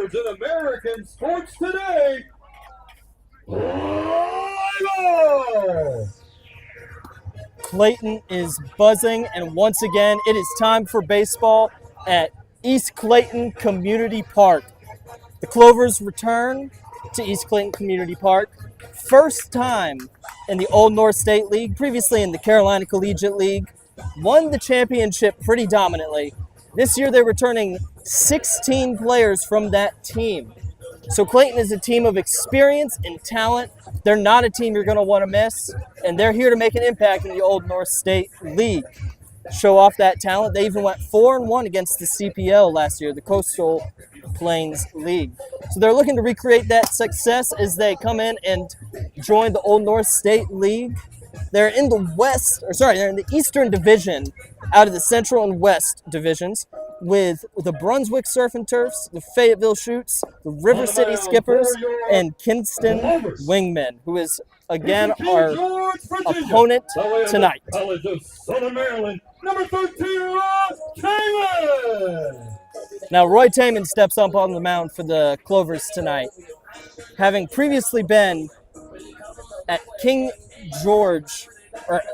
scores in American sports today. Clayton is buzzing, and once again, it is time for baseball at East Clayton Community Park. The Clovers return to East Clayton Community Park. First time in the Old North State League, previously in the Carolina Collegiate League. Won the championship pretty dominantly. This year they're returning 16 players from that team. So Clayton is a team of experience and talent. They're not a team you're going to want to miss, and they're here to make an impact in the Old North State League. Show off that talent. They even went 4-1 against the CPL last year, the Coastal Plains League. So they're looking to recreate that success as they come in and join the Old North State League. They're in the Eastern Division out of the Central and West divisions with the Brunswick Surf and Turfs, the Fayetteville Shoots, the River City Skippers, and Kinston Wingmen, who is, again, our opponent tonight. College of Southern Maryland, number 13, Roy Taylor. Now, Roy Taman steps up on the mound for the Clovers tonight, having previously been at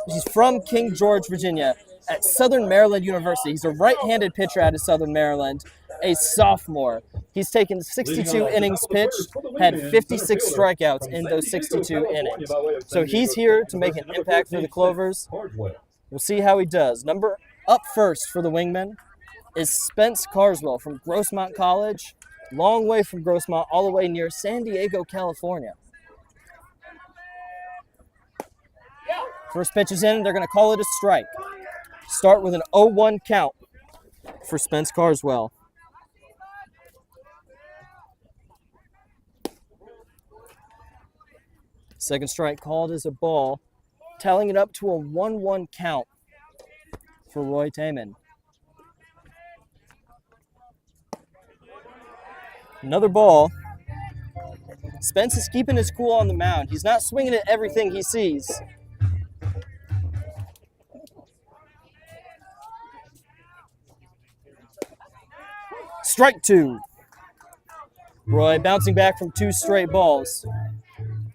he's from King George, Virginia, at Southern Maryland University. He's a right-handed pitcher out of Southern Maryland, a sophomore. He's taken 62 innings pitched, had 56 strikeouts in those 62 innings. So he's here to make an impact for the Clovers. We'll see how he does. Number up first for the Wingmen is Spence Carswell from Grossmont College, long way from Grossmont, all the way near San Diego, California. First pitch is in, they're going to call it a strike. Start with an 0-1 count for Spence Carswell. Second strike called as a ball, tallying it up to a 1-1 count for Roy Taman. Another ball. Spence is keeping his cool on the mound. He's not swinging at everything he sees. Strike two. Roy bouncing back from two straight balls.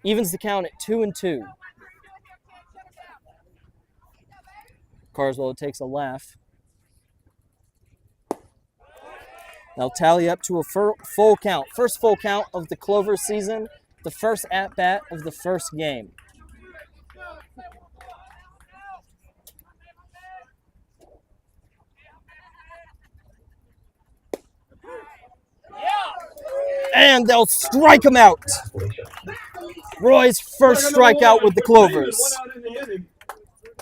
Evens the count at 2-2. Carswell takes a laugh. They'll tally up to a full count. First full count of the Clover season. The first at-bat of the first game. And they'll strike him out. Roy's first strikeout with the Clovers.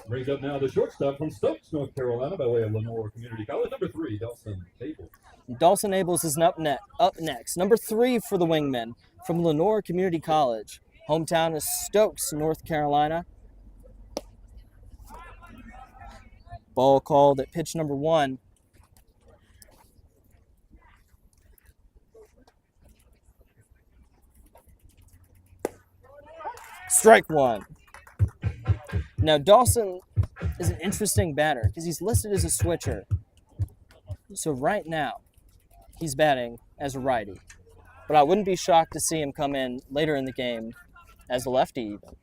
Brings up now the shortstop from Stokes, North Carolina, by way of Lenore Community College, number 3, Dawson Abel. Dawson Abels is up next. Number 3 for the Wingmen from Lenore Community College. Hometown is Stokes, North Carolina. Ball called at pitch number 1. Strike 1. Now, Dawson is an interesting batter because he's listed as a switcher. So right now, he's batting as a righty. But I wouldn't be shocked to see him come in later in the game as a lefty even.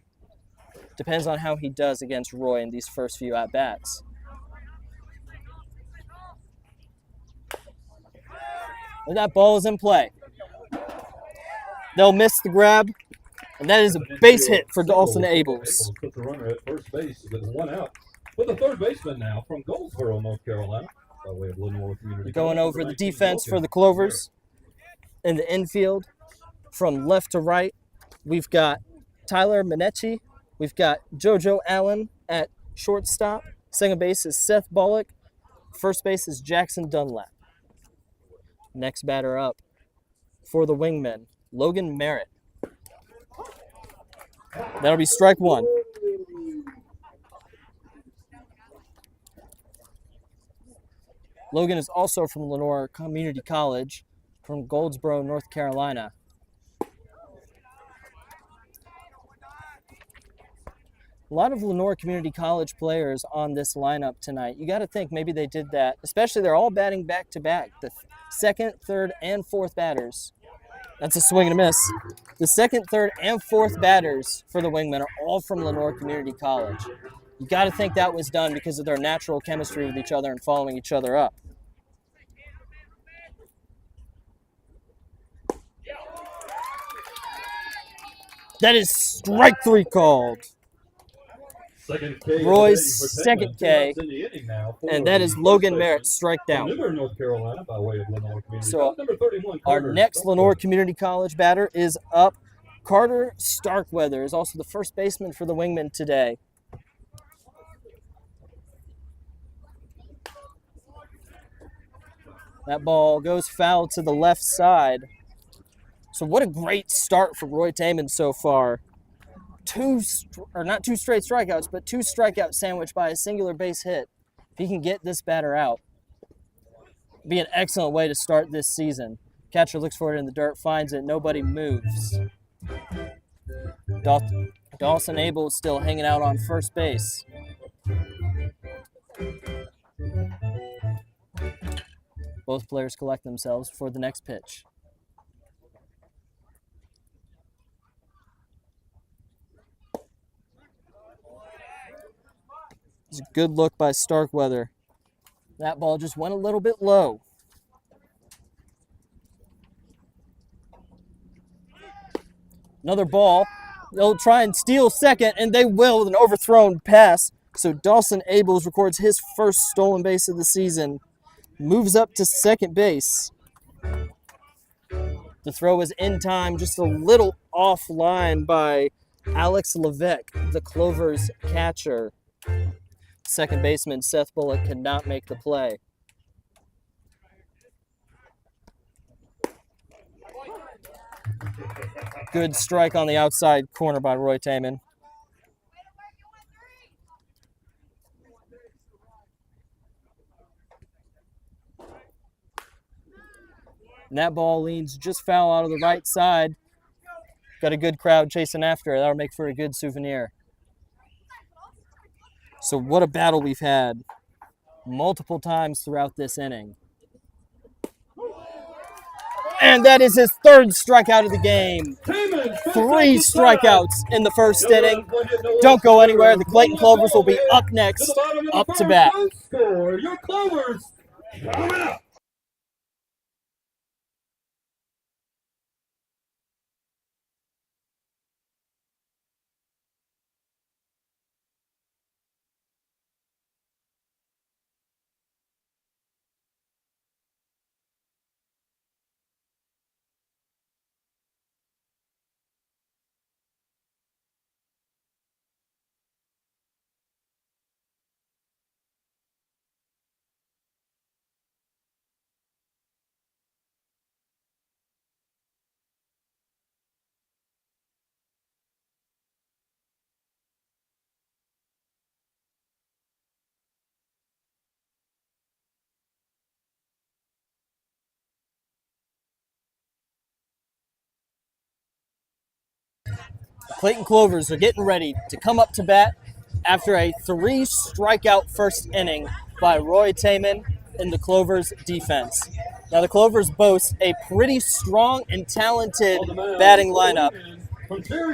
Depends on how he does against Roy in these first few at-bats. And that ball is in play. They'll miss the grab. And that is a base hit for Dawson Abels. Put the runner at first base with 1 out. With the third baseman now from Goldsboro, North Carolina, by way of Lenore Community. Going over the defense for the Clovers. In the infield, from left to right, we've got Tyler Minetti. We've got JoJo Allen at shortstop. Second base is Seth Bullock. First base is Jackson Dunlap. Next batter up for the Wingmen, Logan Merritt. That'll be strike 1. Logan is also from Lenore Community College, from Goldsboro, North Carolina. A lot of Lenore Community College players on this lineup tonight. You got to think maybe they did that, especially they're all batting back-to-back. The second, third, and fourth batters That's a swing and a miss. The second, third, and fourth batters for the Wingmen are all from Lenore Community College. You got to think that was done because of their natural chemistry with each other and following each other up. That is strike 3 called. Second K Roy's second K, in the inning now and that is Logan Merritt striked out. Newburgh, North Carolina, by way of Lenore Community So College. Number 31, our Clovers. next Lenore Community College batter is up. Carter Starkweather is also the first baseman for the Wingmen today. That ball goes foul to the left side. So what a great start for Roy Taman so far. Not two straight strikeouts, but 2 strikeouts sandwiched by a singular base hit. If he can get this batter out, it'd be an excellent way to start this season. Catcher looks for it in the dirt, finds it, nobody moves. Dawson Abel is still hanging out on first base. Both players collect themselves for the next pitch. It's a good look by Starkweather. That ball just went a little bit low. Another ball. They'll try and steal second, and they will with an overthrown pass. So Dawson Abels records his first stolen base of the season. Moves up to second base. The throw is in time, just a little offline by Alex Levesque, the Clovers catcher. Second baseman Seth Bullock could not make the play. Good strike on the outside corner by Roy Taman. And that ball leans just foul out of the right side. Got a good crowd chasing after it. That'll make for a good souvenir. So what a battle we've had multiple times throughout this inning. And that is his third strikeout of the game. 3 strikeouts in the first inning. Don't go anywhere. The Clayton Clovers will be up next, up to bat. Your Clovers coming up. Clayton Clovers are getting ready to come up to bat after a 3 strikeout first inning by Roy Taman in the Clovers defense. Now the Clovers boast a pretty strong and talented batting lineup.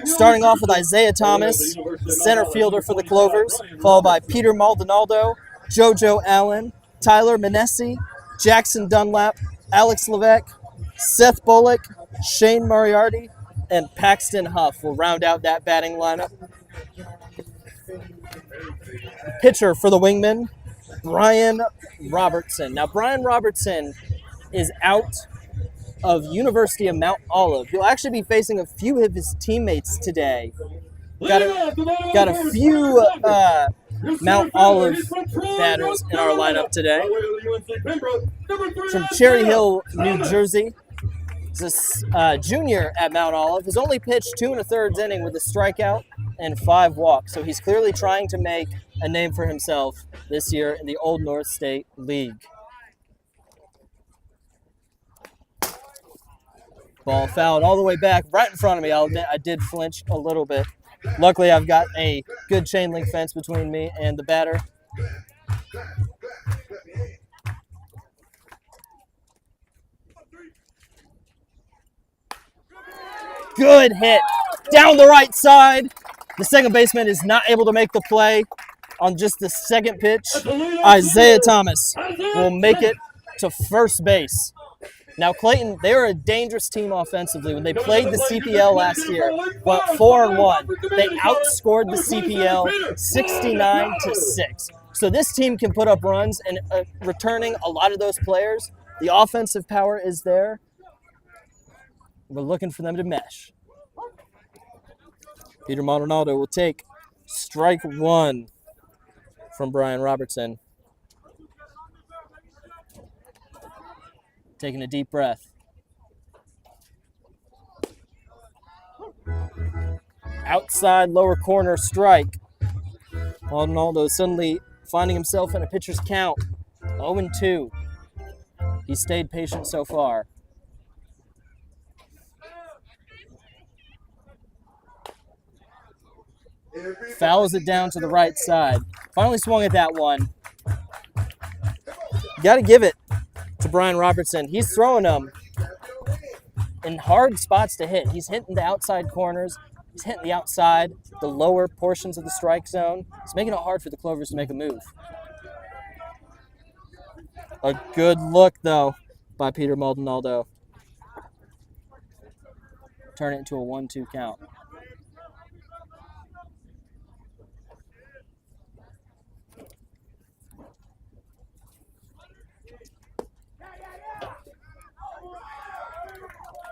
Starting off with Isaiah Thomas, center fielder for the Clovers, followed by Peter Maldonado, JoJo Allen, Tyler Minessi, Jackson Dunlap, Alex Levesque, Seth Bullock, Shane Moriarty, and Paxton Huff will round out that batting lineup. Pitcher for the Wingmen, Brian Robertson. Now, Brian Robertson is out of University of Mount Olive. He'll actually be facing a few of his teammates today. Got a few Mount Olive batters in our lineup today. From Cherry Hill, New Jersey. He's a junior at Mount Olive. Has only pitched 2 1/3 inning with a strikeout and 5 walks. So he's clearly trying to make a name for himself this year in the Old North State League. Ball fouled all the way back right in front of me. I'll admit I did flinch a little bit. Luckily, I've got a good chain link fence between me and the batter. good hit down the right side. The second baseman is not able to make the play on just the second pitch. Isaiah Thomas will make it to first base. Now, Clayton, they were a dangerous team offensively. When they played the CPL last year, went 4-1. They outscored the CPL 69-6. So this team can put up runs, and returning a lot of those players, the offensive power is there. We're looking for them to mesh. Peter Maldonado will take strike one from Brian Robertson. Taking a deep breath. Outside lower corner strike. Maldonado suddenly finding himself in a pitcher's count. 0-2. He stayed patient so far. Fouls it down to the right side. Finally swung at that one. You got to give it to Brian Robertson. He's throwing them in hard spots to hit. He's hitting the outside corners. He's hitting the outside, the lower portions of the strike zone. He's making it hard for the Clovers to make a move. A good look, though, by Peter Maldonado. Turn it into a 1-2 count.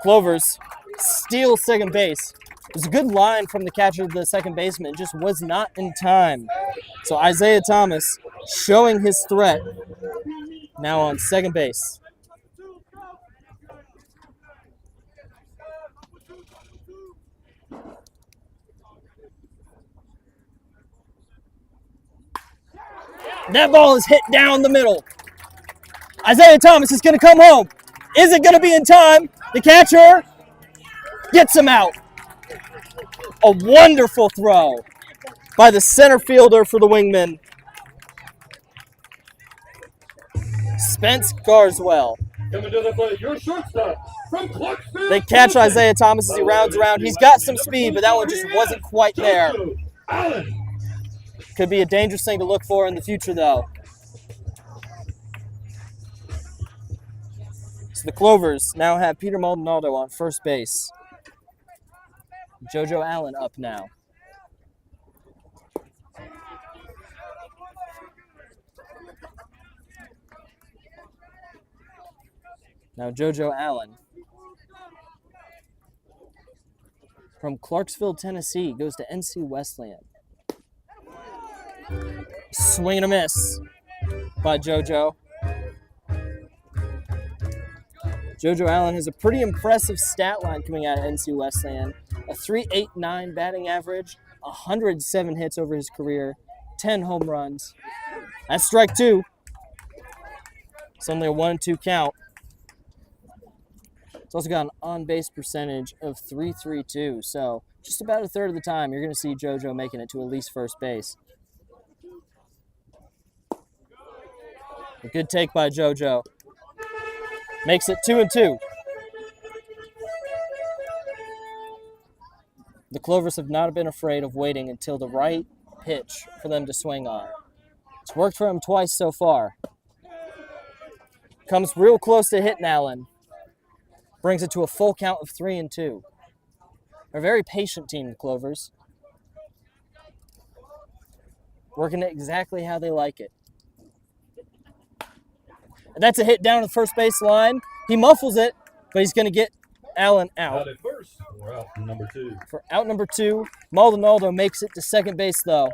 Clovers steal second base. It was a good line from the catcher to the second baseman. It just was not in time. So Isaiah Thomas showing his threat now on second base. That ball is hit down the middle. Isaiah Thomas is going to come home. Is it going to be in time? The catcher gets him out. A wonderful throw by the center fielder for the Wingmen. Spence Garswell. Coming to the plate, your shortstop from Clarksville. They catch Isaiah Thomas as he rounds around. He's got some speed, but that one just wasn't quite there. Could be a dangerous thing to look for in the future, though. So the Clovers now have Peter Maldonado on first base. JoJo Allen up now. Now JoJo Allen from Clarksville, Tennessee, goes to NC Wesleyan. Swing and a miss by JoJo. JoJo Allen has a pretty impressive stat line coming out of NC Wesleyan. A .389 batting average, 107 hits over his career, 10 home runs. That's strike two. It's only a 1-2 count. It's also got an on-base percentage of .332, so just about a third of the time you're going to see JoJo making it to at least first base. A good take by JoJo. Makes it 2-2. The Clovers have not been afraid of waiting until the right pitch for them to swing on. It's worked for him twice so far. Comes real close to hitting Allen. Brings it to a full count of 3-2. They're a very patient team, the Clovers. Working it exactly how they like it. And that's a hit down to the first base line. He muffles it, but he's going to get Allen out. Out at first, or out number two. For out number two, Maldonado makes it to second base, though.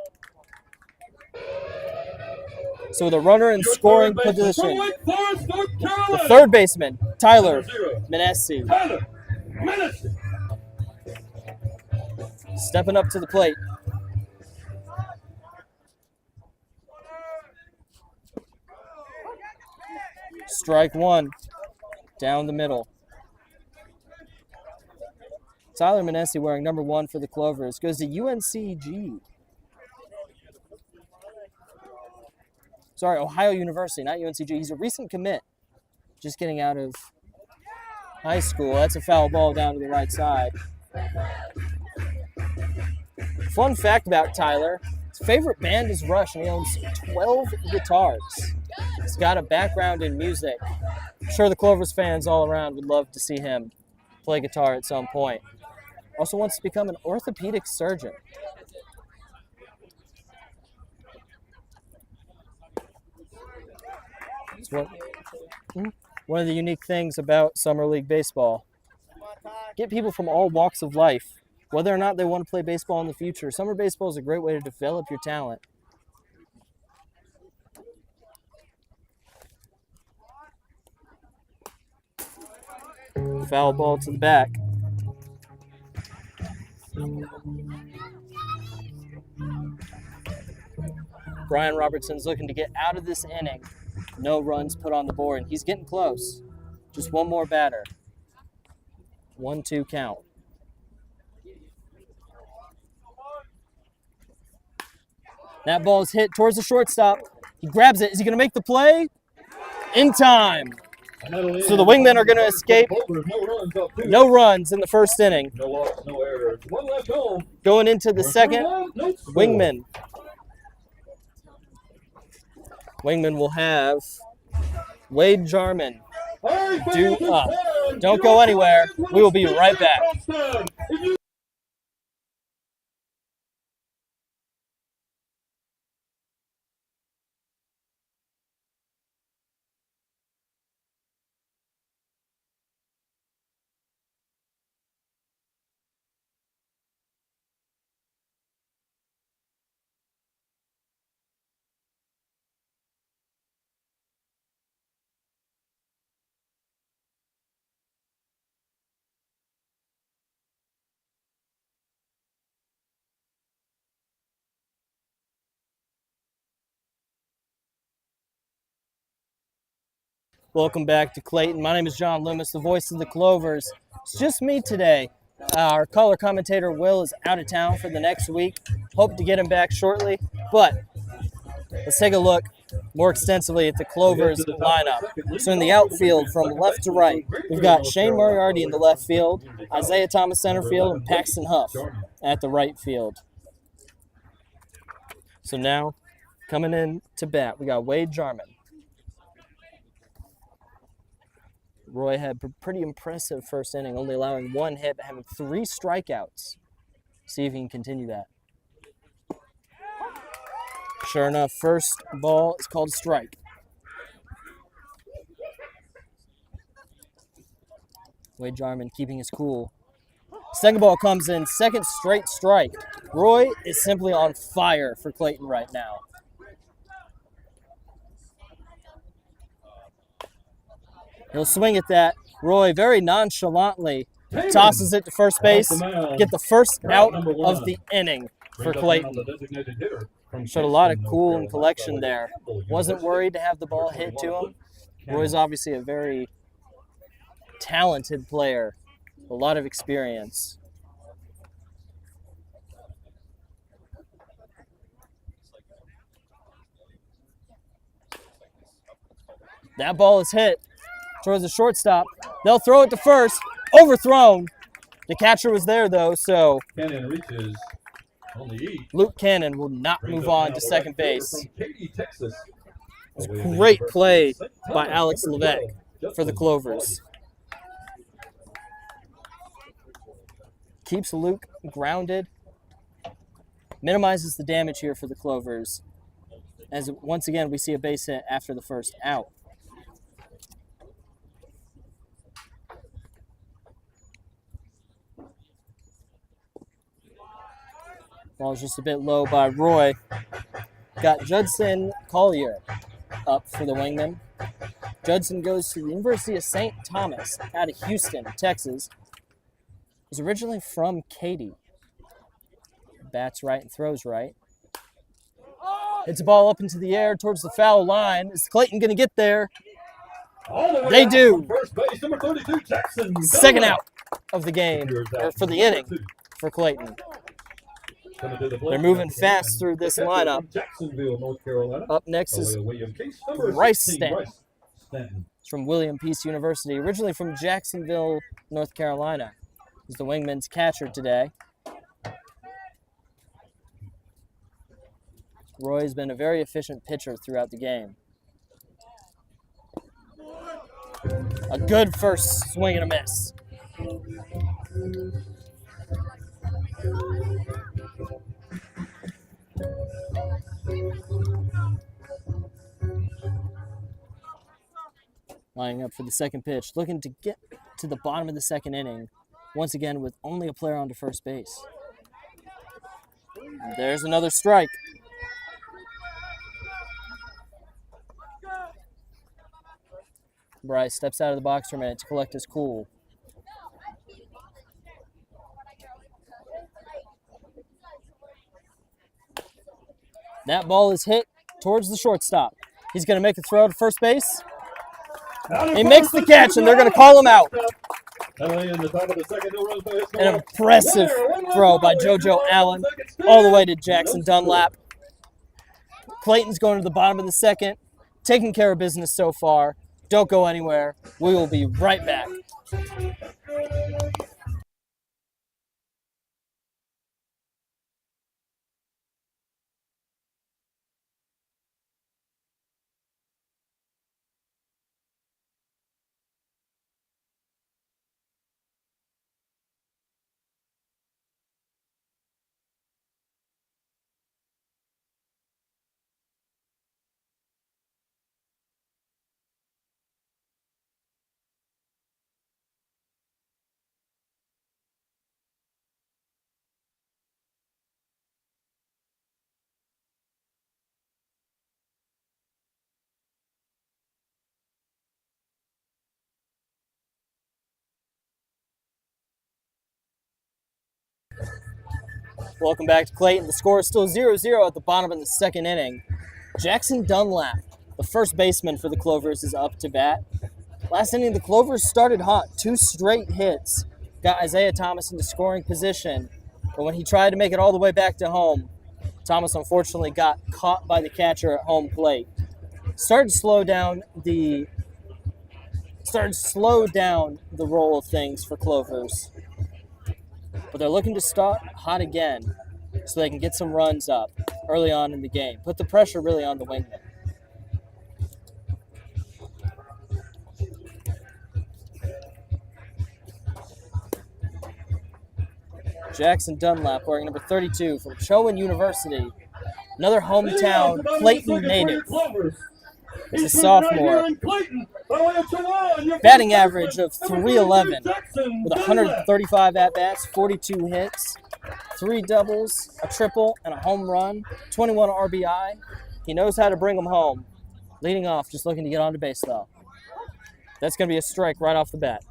So with a runner in scoring position, the third baseman, Tyler Manesi, stepping up to the plate. Strike one, down the middle. Tyler Manesi, wearing number 1 for the Clovers, goes to UNCG. Sorry, Ohio University, not UNCG. He's a recent commit, just getting out of high school. That's a foul ball down to the right side. Fun fact about Tyler, his favorite band is Rush, and he owns 12 guitars. He's got a background in music. I'm sure the Clovers fans all around would love to see him play guitar at some point. Also wants to become an orthopedic surgeon. It's one of the unique things about Summer League Baseball. Get people from all walks of life, whether or not they want to play baseball in the future. Summer baseball is a great way to develop your talent. Foul ball to the back. Brian Robertson's looking to get out of this inning. No runs put on the board, and he's getting close. Just one more batter. 1-2 count. That ball is hit towards the shortstop. He grabs it. Is he going to make the play? In time. So the Wingmen are going to escape. No runs in the first inning. No walks, no errors. One left home. Going into the second, Wingmen. Wingmen will have Wade Jarman due up. Don't go anywhere. We will be right back. Welcome back to Clayton. My name is John Loomis, the voice of the Clovers. It's just me today. Our color commentator, Will, is out of town for the next week. Hope to get him back shortly. But let's take a look more extensively at the Clovers lineup. So in the outfield, from left to right, we've got Shane Moriarty in the left field, Isaiah Thomas center field, and Paxton Huff at the right field. So now, coming in to bat, we got Wade Jarman. Roy had a pretty impressive first inning, only allowing one hit, but having 3 strikeouts. See if he can continue that. Sure enough, first ball is called a strike. Wade Jarman keeping his cool. Second ball comes in, second straight strike. Roy is simply on fire for Clayton right now. He'll swing at that. Roy very nonchalantly tosses it to first base. Get the first out of the inning for Clayton. Showed a lot of cool and collection there. Wasn't worried to have the ball hit to him. Roy's obviously a very talented player. A lot of experience. That ball is hit towards the shortstop. They'll throw it to first. Overthrown. The catcher was there, though, so Cannon reaches on the E. Luke Cannon will not move on to second base. From Katy, Texas. It's a great play by Alex Levesque for the Clovers. Keeps Luke grounded. Minimizes the damage here for the Clovers. As once again, we see a base hit after the first out. Ball's just a bit low by Roy. Got Judson Collier up for the Wingmen. Judson goes to the University of St. Thomas out of Houston, Texas. He's originally from Katy. Bats right and throws right. Hits a ball up into the air towards the foul line. Is Clayton going to get there? They do. First base, number 32, Jackson. Second out of the game, or for the inning, for Clayton. They're moving fast through this lineup. Jacksonville, North Carolina. Up next is Bryce Stanton. It's from William Peace University, originally from Jacksonville, North Carolina. He's the Wingmen's catcher today. Roy's been a very efficient pitcher throughout the game. A good first swing and a miss. Lining up for the second pitch, looking to get to the bottom of the second inning, once again with only a player on to first base. And there's another strike. Bryce steps out of the box for a minute to collect his cool. That ball is hit towards the shortstop. He's going to make a throw to first base. He makes the catch, and they're going to call him out. An impressive throw by JoJo Allen all the way to Jackson Dunlap. Clayton's going to the bottom of the second, taking care of business so far. Don't go anywhere. We will be right back. Welcome back to Clayton. The score is still 0-0 at the bottom of the second inning. Jackson Dunlap, the first baseman for the Clovers, is up to bat. Last inning, the Clovers started hot. 2 straight hits got Isaiah Thomas into scoring position. But when he tried to make it all the way back to home, Thomas unfortunately got caught by the catcher at home plate. Started to slow down the roll of things for Clovers. But they're looking to start hot again so they can get some runs up early on in the game. Put the pressure really on the Wingmen. Jackson Dunlap wearing number 32 from Chowan University. Another hometown Clayton native. He's a sophomore. Batting average of .311 with 135 at-bats, 42 hits, 3 doubles, a triple, and a home run, 21 RBI. He knows how to bring them home. Leading off, just looking to get onto base, though. That's going to be a strike right off the bat.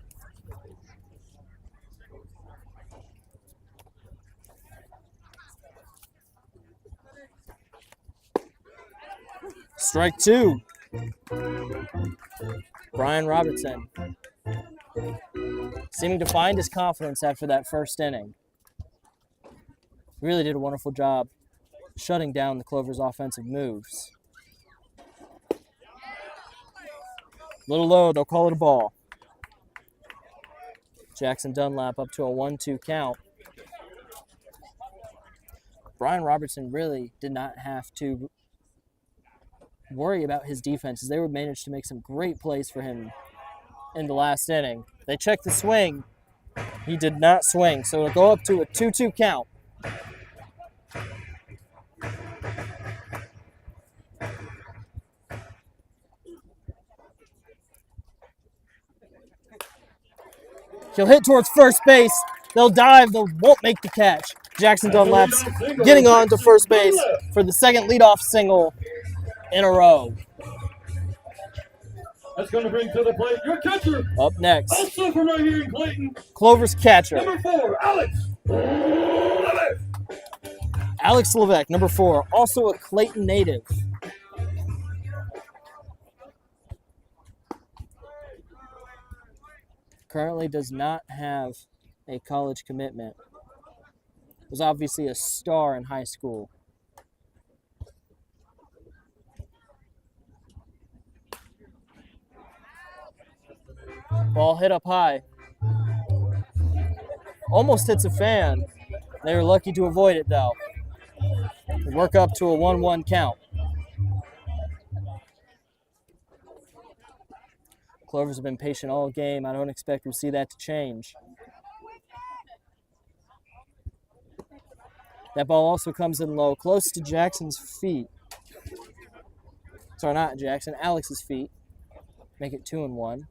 Strike 2. Brian Robertson seeming to find his confidence after that first inning. Really did a wonderful job shutting down the Clovers' offensive moves. Little low, they'll call it a ball. Jackson Dunlap up to a 1-2 count. Brian Robertson really did not have to worry about his defense as they would manage to make some great plays for him in the last inning. They checked the swing. He did not swing, so it'll go up to a 2-2 count. He'll hit towards first base. They'll dive. They won't make the catch. Jackson Dunlap's getting on to first base for the second leadoff single in a row. That's going to bring to the plate your catcher. Up next, Also from right here in Clayton, Clovers catcher. number 4, Alex. Alex Levesque, number 4, also a Clayton native. Currently does not have a college commitment. Was obviously a star in high school. Ball hit up high. almost hits a fan. They were lucky to avoid it, though. They work up to a 1-1 count. Clovers have been patient all game. I don't expect to see that to change. That ball also comes in low, close to Jackson's feet. Sorry, not Jackson, Alex's feet. Make it 2-1.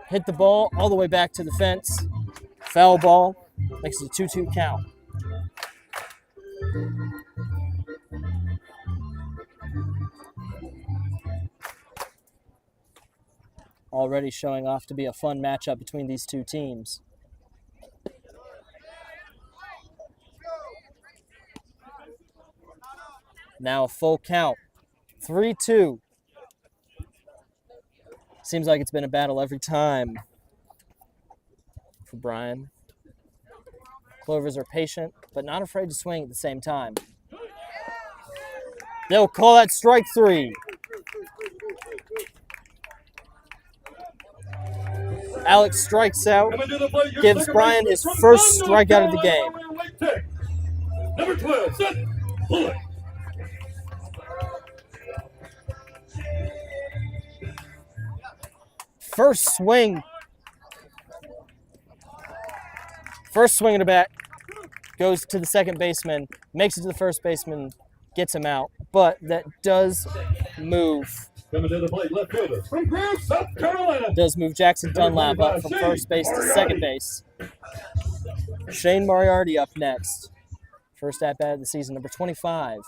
Hit the ball all the way back to the fence. Foul ball. Makes it a 2-2 count. Already showing off to be a fun matchup between these two teams. Now a full count. 3-2. Seems like it's been a battle every time for Brian. Clovers are patient, but not afraid to swing at the same time. They'll call that strike 3. Alex strikes out, gives Brian his first strikeout of the game. Number 12, set, bullet. First swing of the bat goes to the second baseman, makes it to the first baseman, gets him out, but that does move. Coming to the plate, left fielder from Greer, South Carolina. Does move Jackson Dunlap up from first base to second base. Shane Moriarty up next. First at bat of the season, number 25.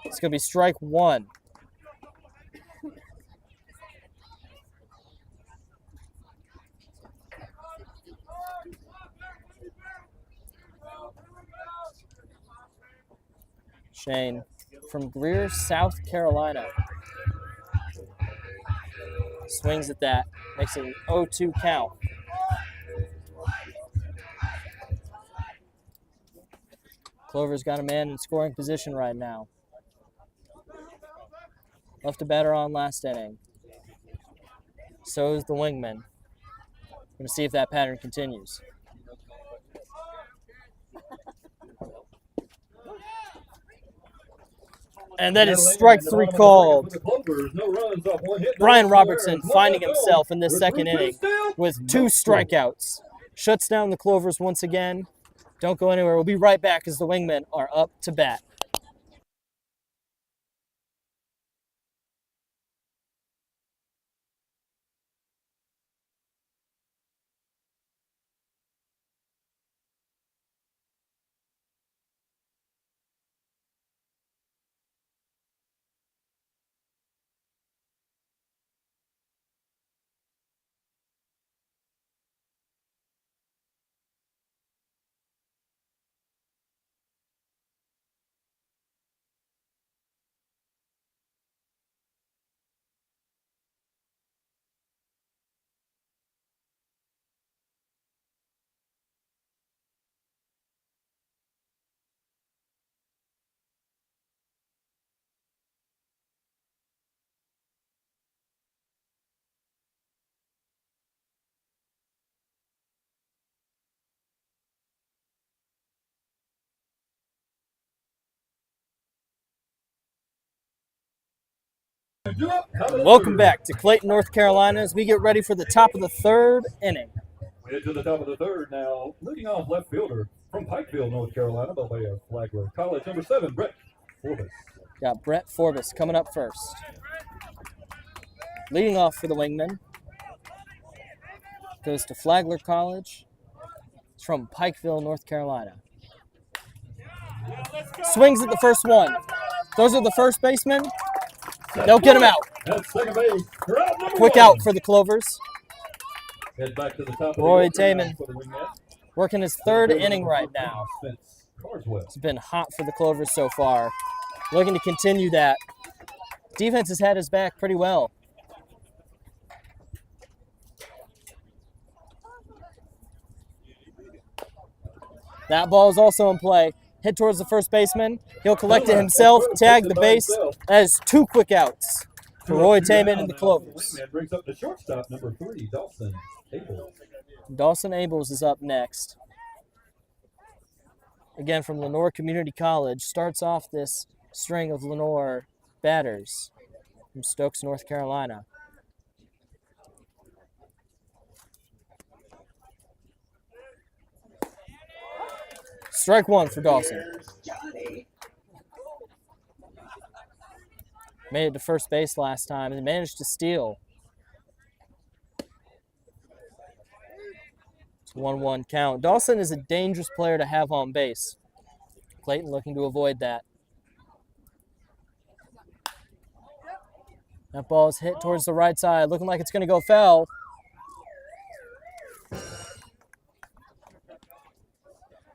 It's going to be strike 1. Shane from Greer, South Carolina. Swings at that. Makes it an 0-2 count. Clover's got a man in scoring position right now. Left a batter on last inning. So is the Wingmen. Going to see if that pattern continues. And that is strike 3 called. Brian Robertson finding himself in this second inning with 2 strikeouts. Shuts down the Clovers once again. Don't go anywhere. We'll be right back as the Wingmen are up to bat. Welcome back to Clayton, North Carolina, as we get ready for the top of the third inning. We head to the top of the third now. Leading off left fielder from Pikeville, North Carolina, by way of Flagler College, number 7, Brett Forbes. Got Brett Forbes coming up first. Leading off for the Wingmen goes to Flagler College. It's from Pikeville, North Carolina. Swings at the first one. Those are the first basemen. They'll get him out. Second base. Quick out for the Clovers. Head back to the top Roy of the Taman working his third inning right now. It's been hot for the Clovers so far. Looking to continue that. Defense has had his back pretty well. That ball is also in play. hit towards the first baseman. He'll collect it himself, tag the base. That is 2 quick outs for Roy Taman and the Clovers. Wingman brings up the shortstop, number 3, Dawson Abel. Dawson Abels is up next. Again, from Lenore Community College, starts off this string of Lenore batters from Stokes, North Carolina. Strike 1 for Dawson. Made it to first base last time and managed to steal. It's a 1-1 count. Dawson is a dangerous player to have on base. Clayton looking to avoid that. That ball is hit towards the right side, looking like it's going to go foul.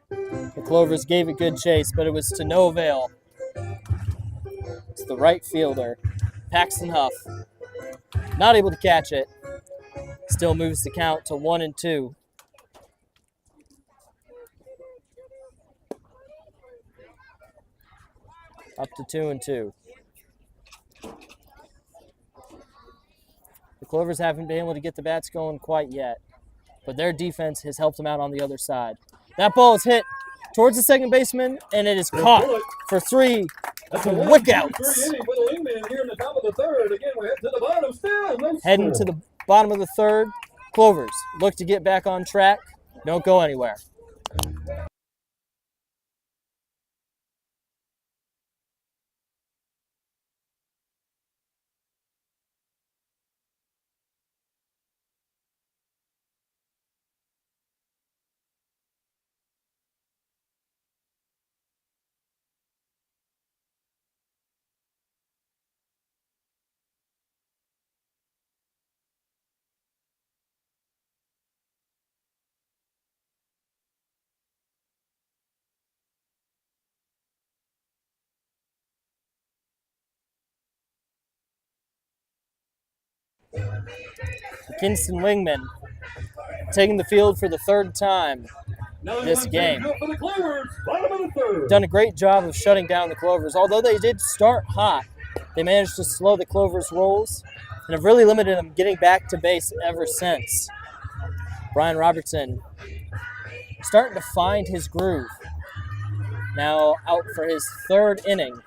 The Clovers gave it good chase, but it was to no avail. It's the right fielder, Paxton Huff. Not able to catch it. Still moves the count to 1-2. Up to 2-2. The Clovers haven't been able to get the bats going quite yet, but their defense has helped them out on the other side. That ball is hit towards the second baseman, and it is caught for 3 quick outs. Heading to the bottom of the third. Clovers look to get back on track. Don't go anywhere. The Kinston Wingmen taking the field for the 3rd time this game. Done a great job of shutting down the Clovers. Although they did start hot, they managed to slow the Clovers' rolls and have really limited them getting back to base ever since. Brian Robertson starting to find his groove. Now out for his 3rd inning.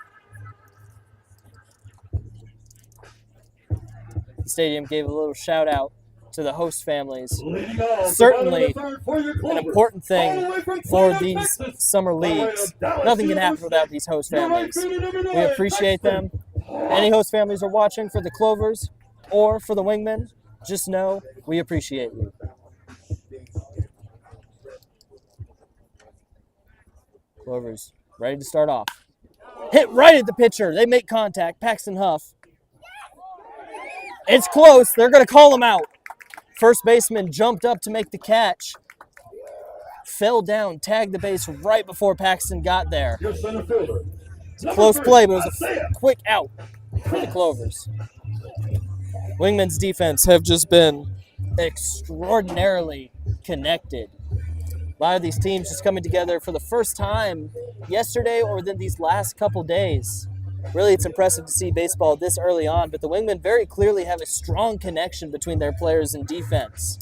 The stadium gave a little shout out to the host families. Certainly an important thing for these summer leagues. Nothing can happen without these host families. We appreciate them. Any host families are watching for the Clovers or for the Wingmen, just know we appreciate you. Clovers ready to start off. Hit right at the pitcher. They make contact. Paxton Huff. It's close. They're going to call him out. First baseman jumped up to make the catch. Fell down, tagged the base right before Paxton got there. It's a close play, but it was a quick out for the Clovers. Wingman's defense have just been extraordinarily connected. A lot of these teams just coming together for the first time yesterday or within these last couple days. Really, it's impressive to see baseball this early on, but the Wingmen very clearly have a strong connection between their players and defense.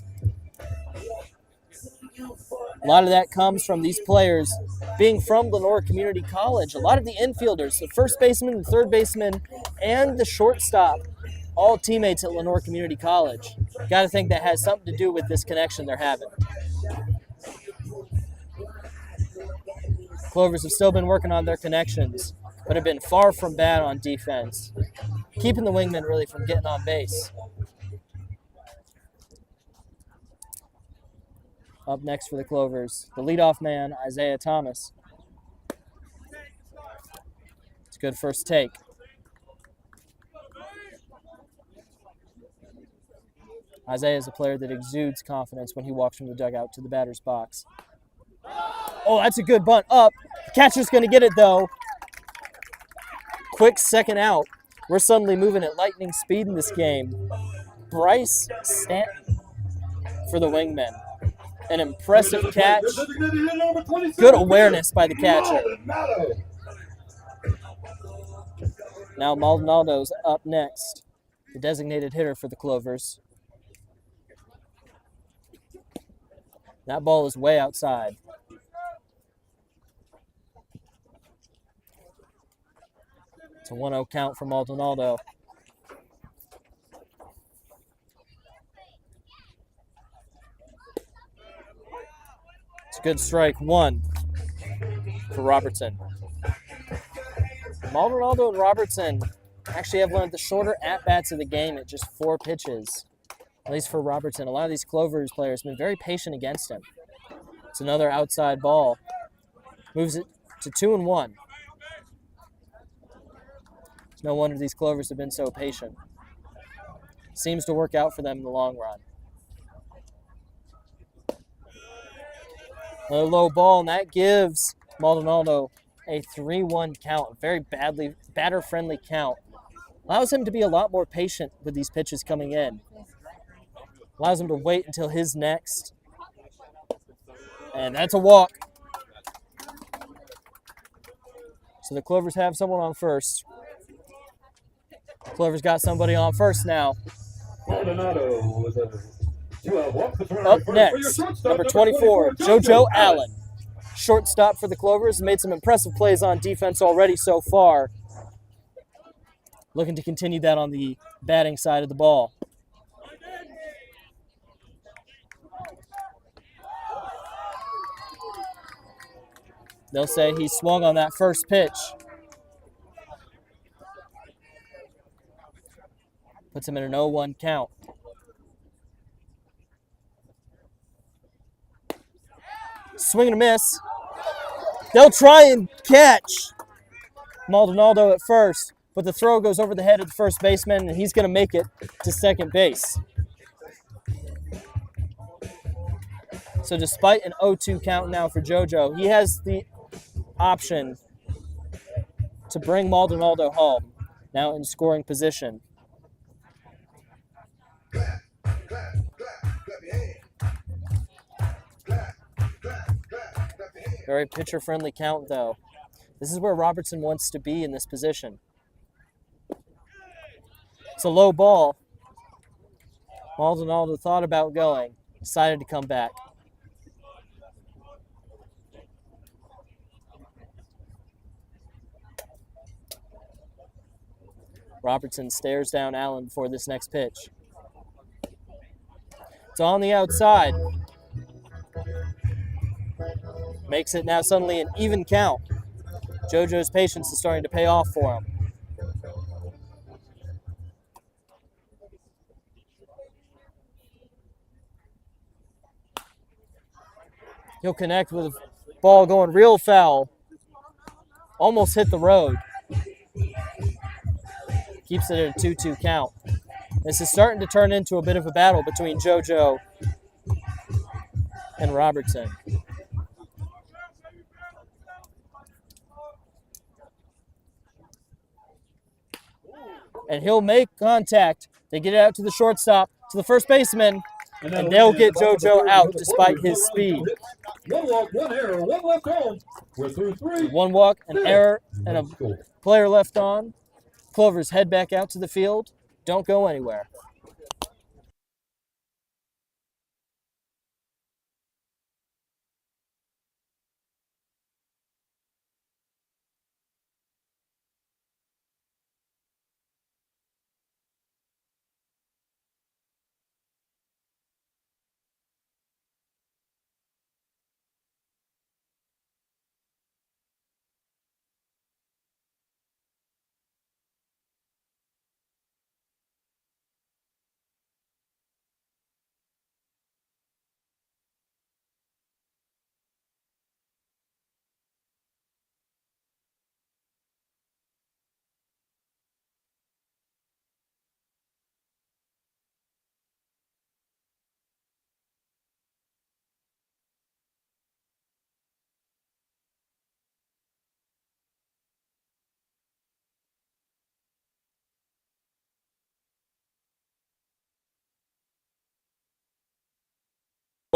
A lot of that comes from these players being from Lenore Community College. A lot of the infielders, the first baseman, the third baseman, and the shortstop, all teammates at Lenore Community College. Got to think that has something to do with this connection they're having. Clovers have still been working on their connections, but have been far from bad on defense, keeping the Wingmen really from getting on base. Up next for the Clovers, the leadoff man, Isaiah Thomas. It's a good first take. Isaiah is a player that exudes confidence when he walks from the dugout to the batter's box. Oh, that's a good bunt up. The catcher's going to get it, though. Quick second out. We're suddenly moving at lightning speed in this game. Bryce Stanton for the Wingmen. An impressive catch. Designated hitter number 27, Good awareness by the catcher. Maldonado. Now Maldonado's up next, the designated hitter for the Clovers. That ball is way outside. It's a 1-0 count for Maldonado. It's a good strike, 1 for Robertson. Maldonado and Robertson actually have one of the shorter at-bats of the game at just 4 pitches, at least for Robertson. A lot of these Clovers players have been very patient against him. It's another outside ball. Moves it to 2-1. It's no wonder these Clovers have been so patient. Seems to work out for them in the long run. A low ball, and that gives Maldonado a 3-1 count. Very batter-friendly count. Allows him to be a lot more patient with these pitches coming in. Allows him to wait until his next. And that's a walk. So the Clovers have someone on first. Clovers got somebody on first now. Maldonado with a 2-out walk. Up next, number 24, JoJo Allen. Shortstop for the Clovers. Made some impressive plays on defense already so far. Looking to continue that on the batting side of the ball. They'll say he swung on that first pitch. Puts him in an 0-1 count. Swing and a miss. They'll try and catch Maldonado at first, but the throw goes over the head of the first baseman, and he's going to make it to second base. So despite an 0-2 count now for JoJo, he has the option to bring Maldonado home, now in scoring position. Very pitcher-friendly count, though. This is where Robertson wants to be in this position. It's a low ball. Maldonado thought about going, decided to come back. Robertson stares down Allen before this next pitch. It's on the outside. Makes it now suddenly an even count. JoJo's patience is starting to pay off for him. He'll connect with a ball going real foul. Almost hit the road. Keeps it at a 2-2 count. This is starting to turn into a bit of a battle between JoJo and Robertson. And he'll make contact. They get it out to the shortstop, to the first baseman, and they'll get JoJo out despite his speed. 1 walk, 1 error, 1 left on. We're through 3. 1 walk, an error, and a player left on. Clovers head back out to the field. Don't go anywhere.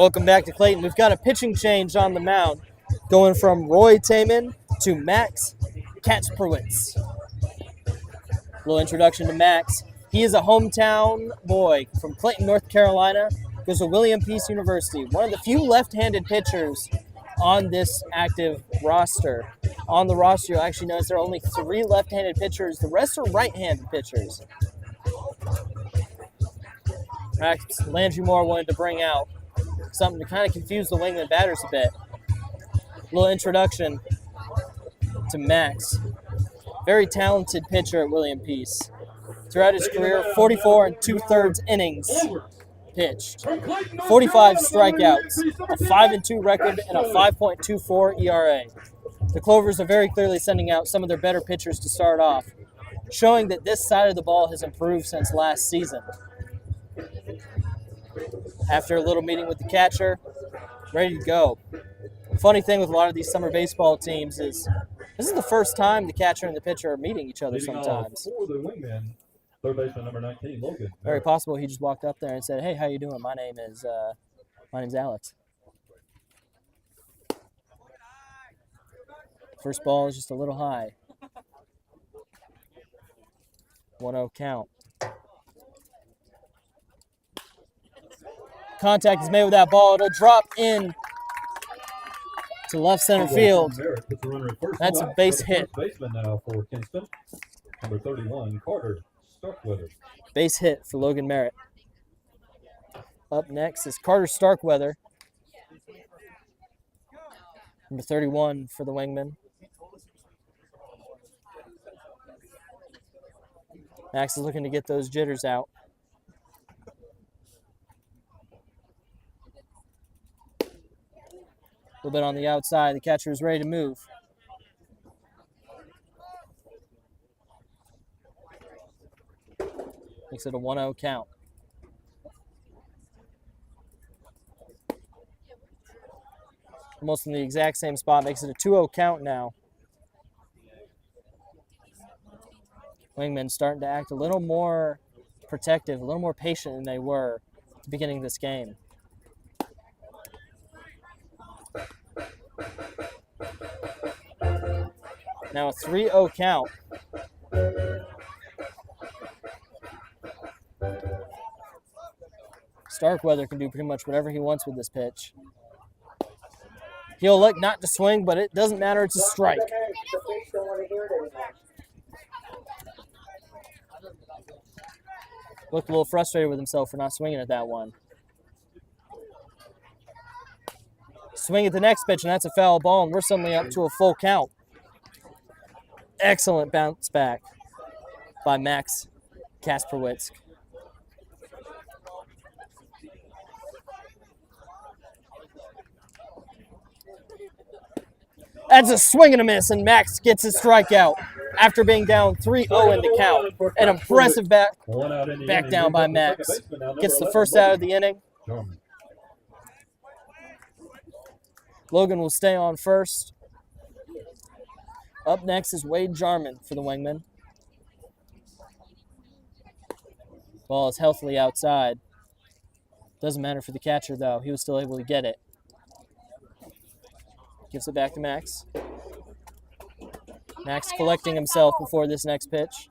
Welcome back to Clayton. We've got a pitching change on the mound, going from Roy Taman to Max Katzprowitz. Little introduction to Max. He is a hometown boy from Clayton, North Carolina. Goes to William Peace University. One of the few left-handed pitchers on this active roster. On the roster, you'll actually notice there are only 3 left-handed pitchers. The rest are right-handed pitchers. Max Landry Moore wanted to bring out something to kind of confuse the Wingmen batters a bit. Little introduction to Max. Very talented pitcher at William Peace. Throughout his career, 44 2/3 innings pitched, 45 strikeouts, a 5-2 record, and a 5.24 ERA. The Clovers are very clearly sending out some of their better pitchers to start off, showing that this side of the ball has improved since last season. After a little meeting with the catcher, ready to go. Funny thing with a lot of these summer baseball teams is this is the first time the catcher and the pitcher are meeting each other sometimes. For the Wingmen, third baseman number 19, Logan. Very possible he just walked up there and said, "Hey, how you doing? My name's Alex." First ball is just a little high. 1-0 count. Contact is made with that ball. It'll drop in to left center field. That's a base hit. Baseman now for Kinston, number 31, Carter Starkweather. Base hit for Logan Merritt. Up next is Carter Starkweather, number 31 for the Wingmen. Max is looking to get those jitters out. A little bit on the outside. The catcher is ready to move. Makes it a 1-0 count. Almost in the exact same spot. Makes it a 2-0 count now. Wingmen starting to act a little more protective, a little more patient than they were at the beginning of this game. Now a 3-0 count. Starkweather can do pretty much whatever he wants with this pitch. He'll elect not to swing, but it doesn't matter. It's a strike. Looked a little frustrated with himself for not swinging at that one. Swing at the next pitch, and that's a foul ball, and we're suddenly up to a full count. Excellent bounce back by Max Kasperwitz. That's a swing and a miss, and Max gets his strikeout after being down 3-0 in the count. An impressive back down by Max. Gets the first out of the inning. Logan will stay on first. Up next is Wade Jarman for the Wingmen. Ball is healthily outside. Doesn't matter for the catcher, though. He was still able to get it. Gives it back to Max. Max collecting himself before this next pitch.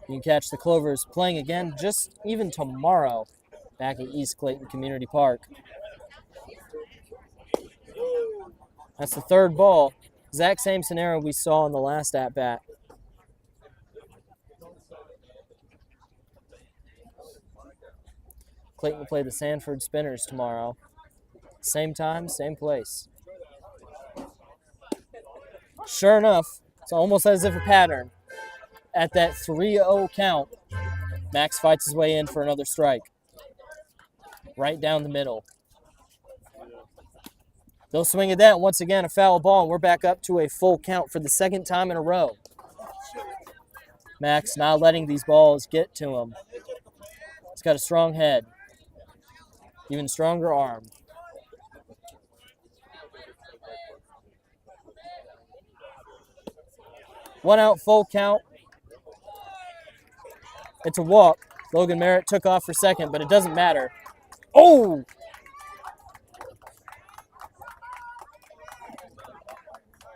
You can catch the Clovers playing again just even tomorrow back at East Clayton Community Park. That's the third ball. Exact same scenario we saw in the last at-bat. Clayton will play the Sanford Spinners tomorrow. Same time, same place. Sure enough, it's almost as if a pattern. At that 3-0 count, Max fights his way in for another strike. Right down the middle. They'll swing at that. Once again, a foul ball, and we're back up to a full count for the second time in a row. Max not letting these balls get to him. He's got a strong head, even stronger arm. One out, full count. It's a walk. Logan Merritt took off for second, but it doesn't matter. Oh!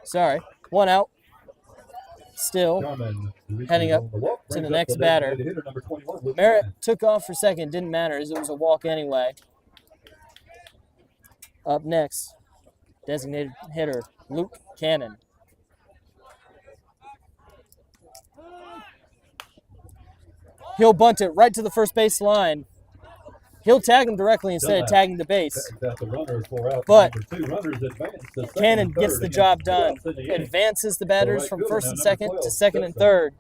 Sorry. One out. Still heading up to the next batter. Merritt took off for second. Didn't matter as it was a walk anyway. Up next, designated hitter Luke Cannon. He'll bunt it right to the first base line. He'll tag him directly instead of tagging the base. But Cannon gets the job done. Advances the batters from first and second to second and third.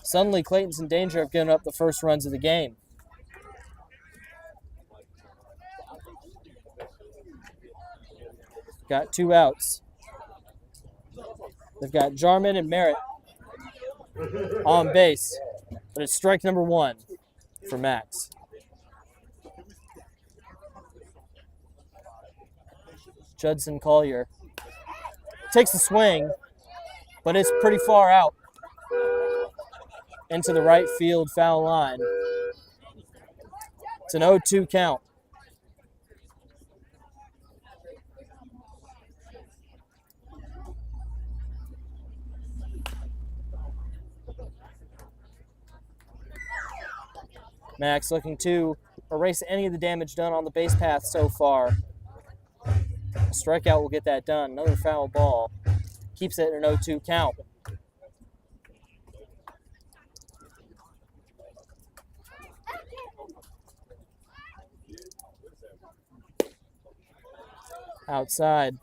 Suddenly, Clayton's in danger of giving up the first runs of the game. Got 2 outs. They've got Jarman and Merritt on base. But it's strike number 1 for Max. Judson Collier takes a swing, but it's pretty far out into the right field foul line. It's an 0-2 count. Max looking to erase any of the damage done on the base path so far. A strikeout will get that done. Another foul ball. Keeps it at an 0-2 count. Outside.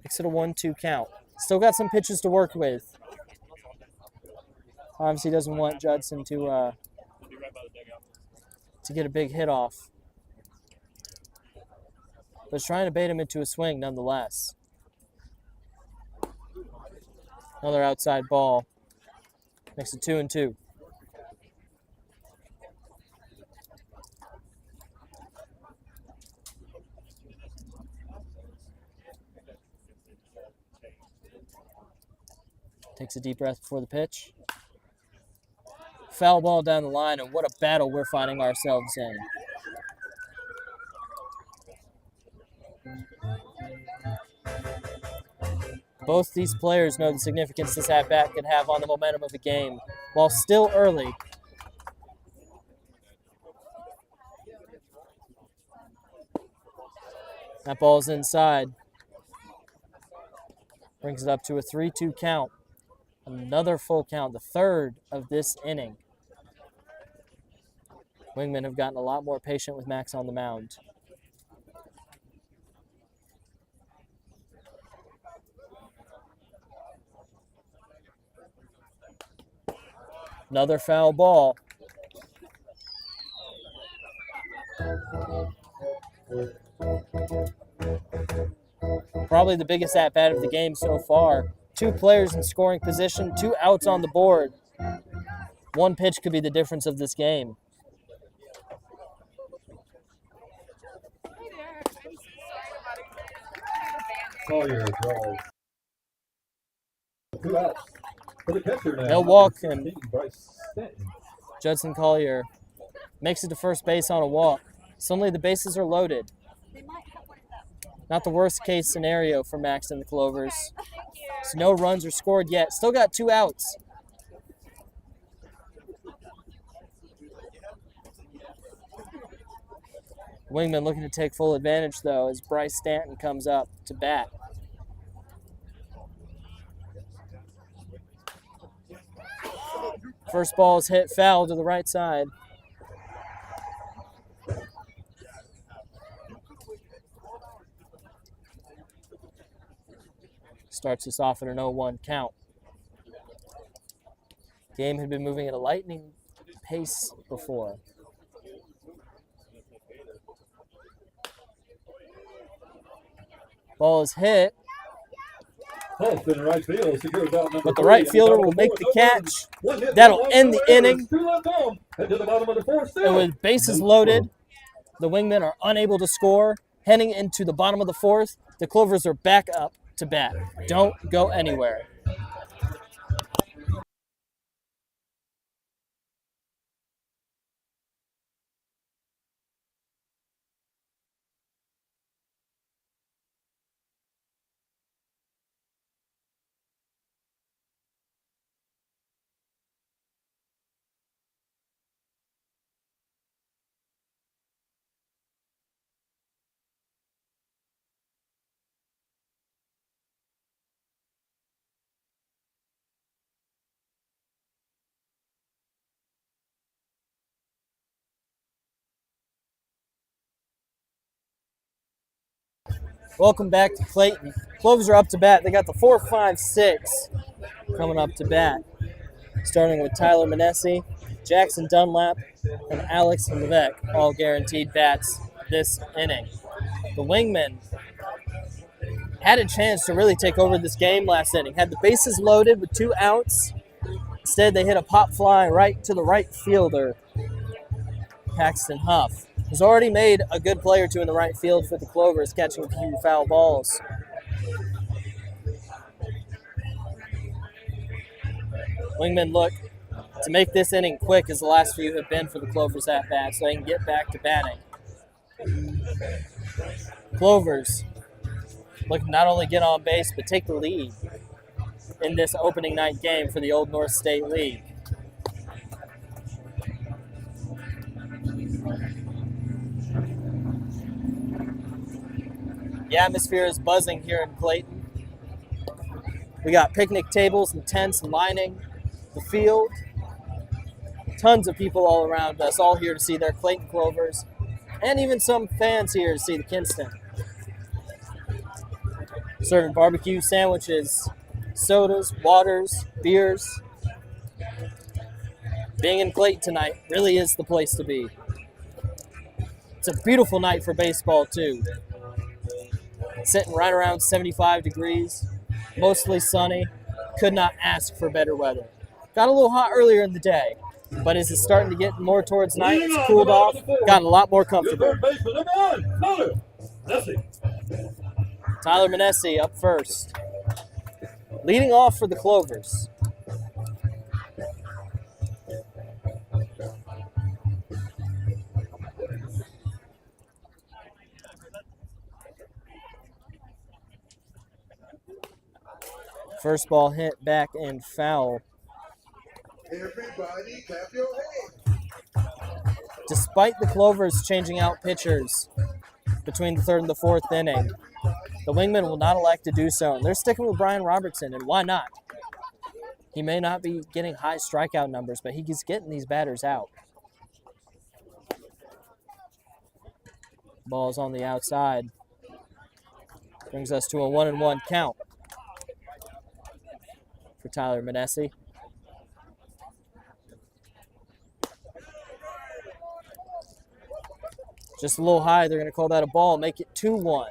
Makes it a 1-2 count. Still got some pitches to work with. Obviously doesn't want Judson to get a big hit off. But is trying to bait him into a swing nonetheless. Another outside ball. Makes it 2-2. Takes a deep breath before the pitch. Foul ball down the line, and what a battle we're finding ourselves in. Both these players know the significance this at-bat could have on the momentum of the game, while still early. That ball's inside. Brings it up to a 3-2 count. Another full count, the third of this inning. Wingmen have gotten a lot more patient with Max on the mound. Another foul ball. Probably the biggest at-bat of the game so far. 2 players in scoring position, 2 outs on the board. One pitch could be the difference of this game. Collier draws. 2 outs for the catcher now. They'll walk him. Stanton. Judson Collier makes it to first base on a walk. Suddenly the bases are loaded. Not the worst case scenario for Max and the Clovers. So no runs are scored yet. Still got 2 outs. Wingman looking to take full advantage, though, as Bryce Stanton comes up to bat. First ball is hit foul to the right side. Starts us off at an 0-1 count. Game had been moving at a lightning pace before. Ball is hit. Off in right field, secures out number But the 3, right and fielder top of will make fourth, the no catch. One hit, That'll one end left, the two errors, inning. 2 left on. Head to the bottom of the fourth And still. with bases No loaded, score. the Wingmen are unable to score. Heading into the bottom of the fourth, the Clovers are back up to bat. Don't go anywhere. Welcome back to Clayton. Clovers are up to bat. They got the 4-5-6 coming up to bat. Starting with Tyler Manesi, Jackson Dunlap, and Alex Levesque, all guaranteed bats this inning. The Wingmen had a chance to really take over this game last inning. Had the bases loaded with 2 outs. Instead, they hit a pop fly right to the right fielder, Paxton Huff, who's already made a good play or two in the right field for the Clovers, catching a few foul balls. Wingmen look to make this inning quick as the last few have been for the Clovers at bat, so they can get back to batting. Clovers look to not only get on base, but take the lead in this opening night game for the Old North State League. The atmosphere is buzzing here in Clayton. We got picnic tables and tents lining the field. Tons of people all around us, all here to see their Clayton Clovers, and even some fans here to see the Kinston. Serving barbecue sandwiches, sodas, waters, beers. Being in Clayton tonight really is the place to be. It's a beautiful night for baseball, too. Sitting right around 75 degrees, mostly sunny. Could not ask for better weather. Got a little hot earlier in the day, but as it's starting to get more towards night, it's cooled off, gotten a lot more comfortable. Third baseman, number 1, Tyler Manesi up first. Leading off for the Clovers. First ball hit back and foul. Everybody clap your hands. Despite the Clovers changing out pitchers between the third and the fourth inning, the Wingmen will not elect to do so. And they're sticking with Brian Robertson, and why not? He may not be getting high strikeout numbers, but he's getting these batters out. Ball's on the outside. Brings us to a 1-1 count for Tyler Manesi. Just a little high. They're going to call that a ball, make it 2-1.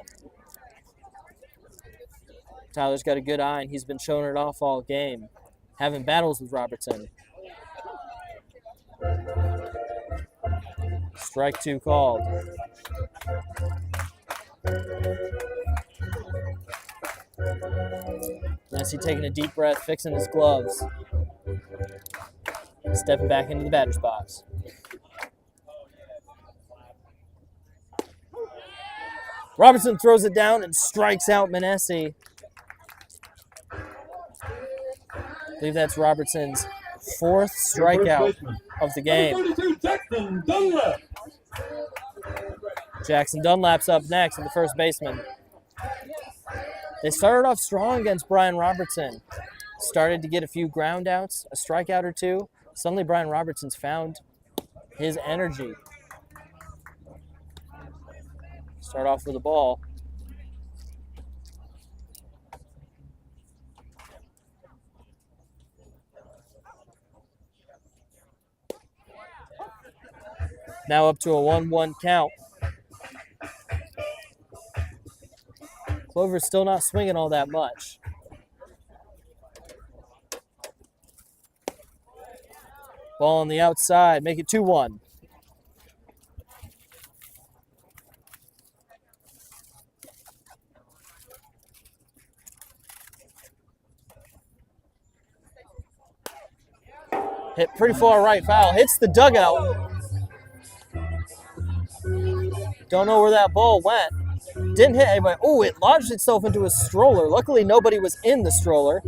Tyler's got a good eye, and he's been showing it off all game, having battles with Robertson. Strike 2 called. Manesi taking a deep breath, fixing his gloves. Stepping back into the batter's box. Robertson throws it down and strikes out Manesi. I believe that's Robertson's 4th strikeout of the game. Number 32, Jackson Dunlap. Jackson Dunlap's up next at the first baseman. They started off strong against Brian Robertson. Started to get a few ground outs, a strikeout or two. Suddenly Brian Robertson's found his energy. Start off with the ball. Now up to a 1-1 count. Clover's still not swinging all that much. Ball on the outside, make it 2-1. Hit pretty far right, foul. Hits the dugout. Don't know where that ball went. Didn't hit anybody. Oh, it lodged itself into a stroller. Luckily, nobody was in the stroller.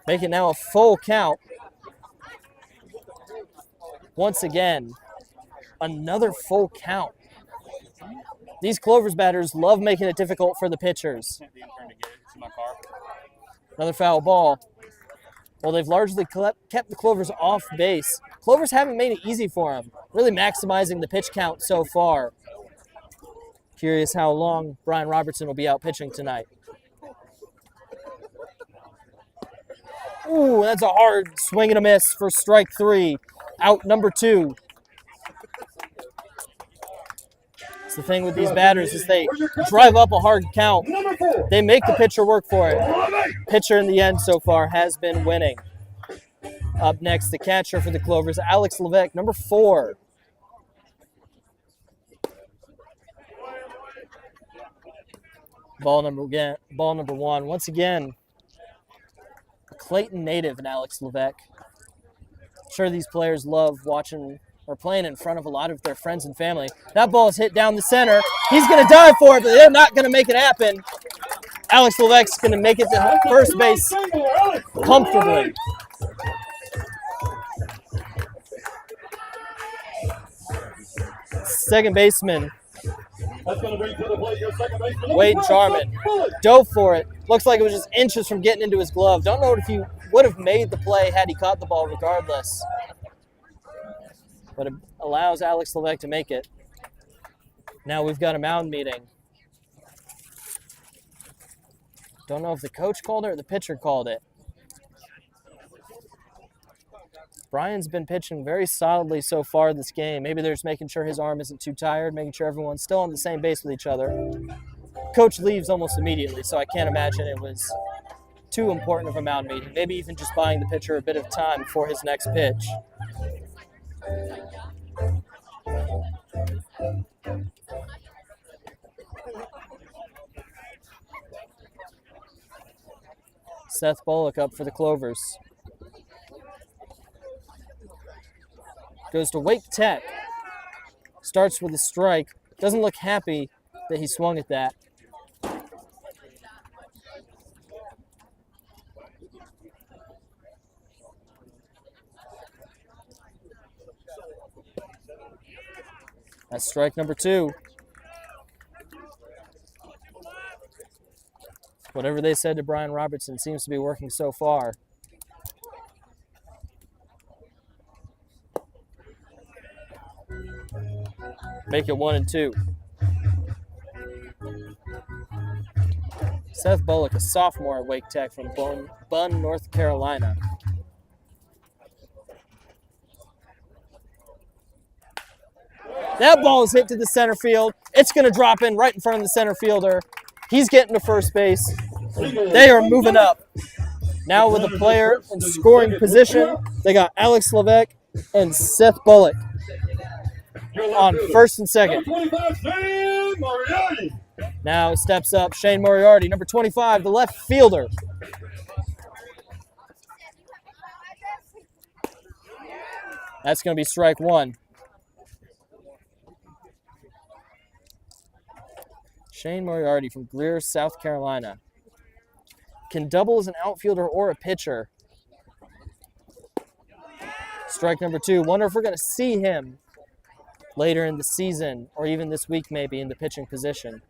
Make it now a full count. Once again, another full count. These Clovers batters love making it difficult for the pitchers. Another foul ball. Well, they've largely kept the Clovers off base. Clovers haven't made it easy for them, really maximizing the pitch count so far. Curious how long Brian Robertson will be out pitching tonight. Ooh, that's a hard swing and a miss for strike 3. Out number 2. It's the thing with these batters is they drive up a hard count. They make the pitcher work for it. Pitcher in the end so far has been winning. Up next, the catcher for the Clovers, Alex Levesque, number 4. Ball number 1. Once again, a Clayton native in Alex Levesque. I'm sure these players love watching or playing in front of a lot of their friends and family. That ball is hit down the center. He's going to dive for it, but they're not going to make it happen. Alex Levesque's going to make it to first base comfortably. Second baseman, Wade Jarman, dove for it. Looks like it was just inches from getting into his glove. Don't know if he would have made the play had he caught the ball regardless. But it allows Alex Levesque to make it. Now we've got a mound meeting. Don't know if the coach called it or the pitcher called it. Brian's been pitching very solidly so far this game. Maybe they're just making sure his arm isn't too tired, making sure everyone's still on the same base with each other. Coach leaves almost immediately, so I can't imagine it was too important of a mound meeting. Maybe even just buying the pitcher a bit of time before his next pitch. Seth Bullock up for the Clovers. Goes to Wake Tech. Starts with a strike. Doesn't look happy that he swung at that. That's strike number 2. Whatever they said to Brian Robertson seems to be working so far. Make it 1-2. Seth Bullock, a sophomore at Wake Tech from Bunn, North Carolina. That ball is hit to the center field. It's going to drop in right in front of the center fielder. He's getting to first base. They are moving up. Now with a player in scoring position, they got Alex Levesque and Seth Bullock on first and second. Now steps up Shane Moriarty, number 25, the left fielder. That's going to be strike 1. Shane Moriarty from Greer, South Carolina. Can double as an outfielder or a pitcher. Strike number 2. Wonder if we're going to see him later in the season or even this week maybe in the pitching position.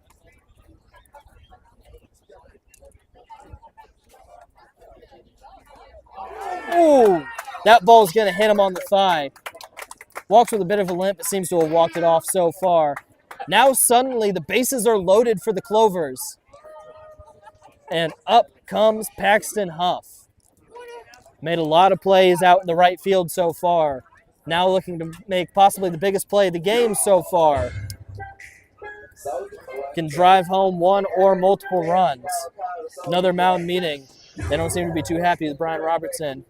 Ooh, that ball's going to hit him on the thigh. Walks with a bit of a limp, but seems to have walked it off so far. Now suddenly the bases are loaded for the Clovers. And up comes Paxton Huff. Made a lot of plays out in the right field so far. Now looking to make possibly the biggest play of the game so far. can drive home one or multiple runs. Another mound meeting. They don't seem to be too happy with Brian Robertson.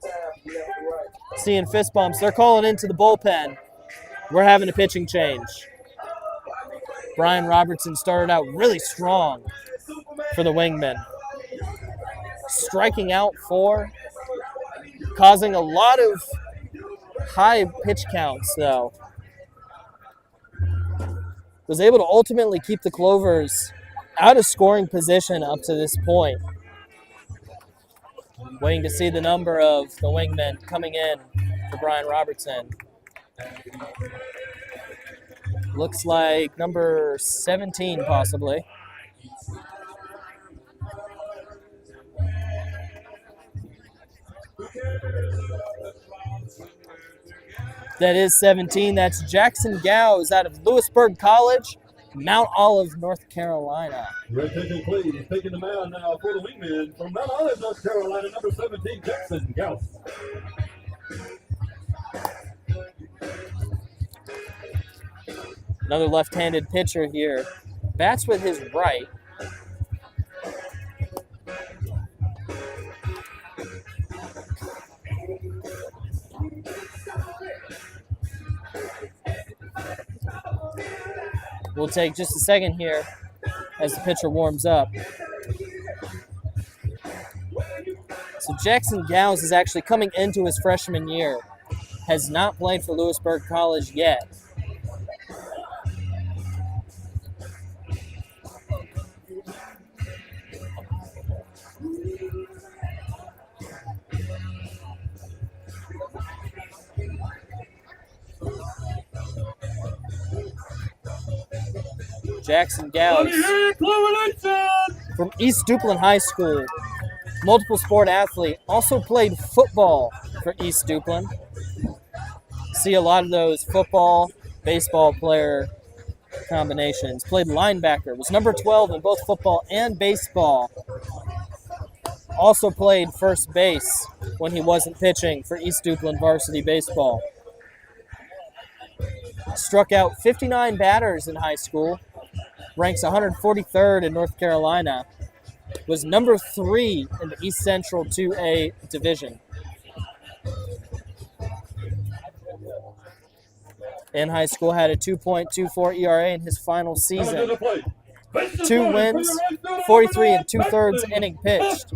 Seeing fist bumps. They're calling into the bullpen. We're having a pitching change. Brian Robertson started out really strong for the Wingmen. Striking out 4, causing a lot of high pitch counts, though. Was able to ultimately keep the Clovers out of scoring position up to this point. Waiting to see the number of the Wingmen coming in for Brian Robertson. Looks like number 17, possibly. That is 17. That's Jackson Gowes out of Lewisburg College, Mount Olive, North Carolina. Red-taking Clayton is taking the mound now for the Wingmen from Mount Olive, North Carolina, number 17, Jackson Gauss. Another left-handed pitcher here. Bats with his right. We'll take just a second here as the pitcher warms up. So Jackson Gowes is actually coming into his freshman year. Has not played for Lewisburg College yet. Jackson Gowes from East Duplin High School, multiple sport athlete, also played football for East Duplin. See a lot of those football, baseball player combinations. Played linebacker, was number 12 in both football and baseball. Also played first base when he wasn't pitching for East Duplin varsity baseball. Struck out 59 batters in high school. Ranks 143rd in North Carolina. Was number 3 in the East Central 2A division. In high school, had a 2.24 ERA in his final season. 2 wins, 43 2/3 inning pitched.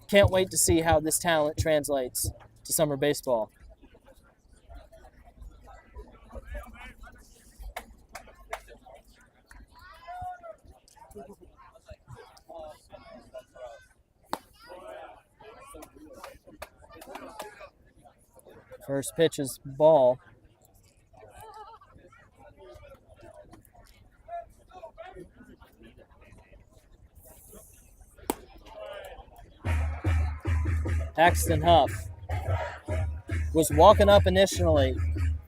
Can't wait to see how this talent translates to summer baseball. First pitch is ball. Paxton Huff was walking up initially.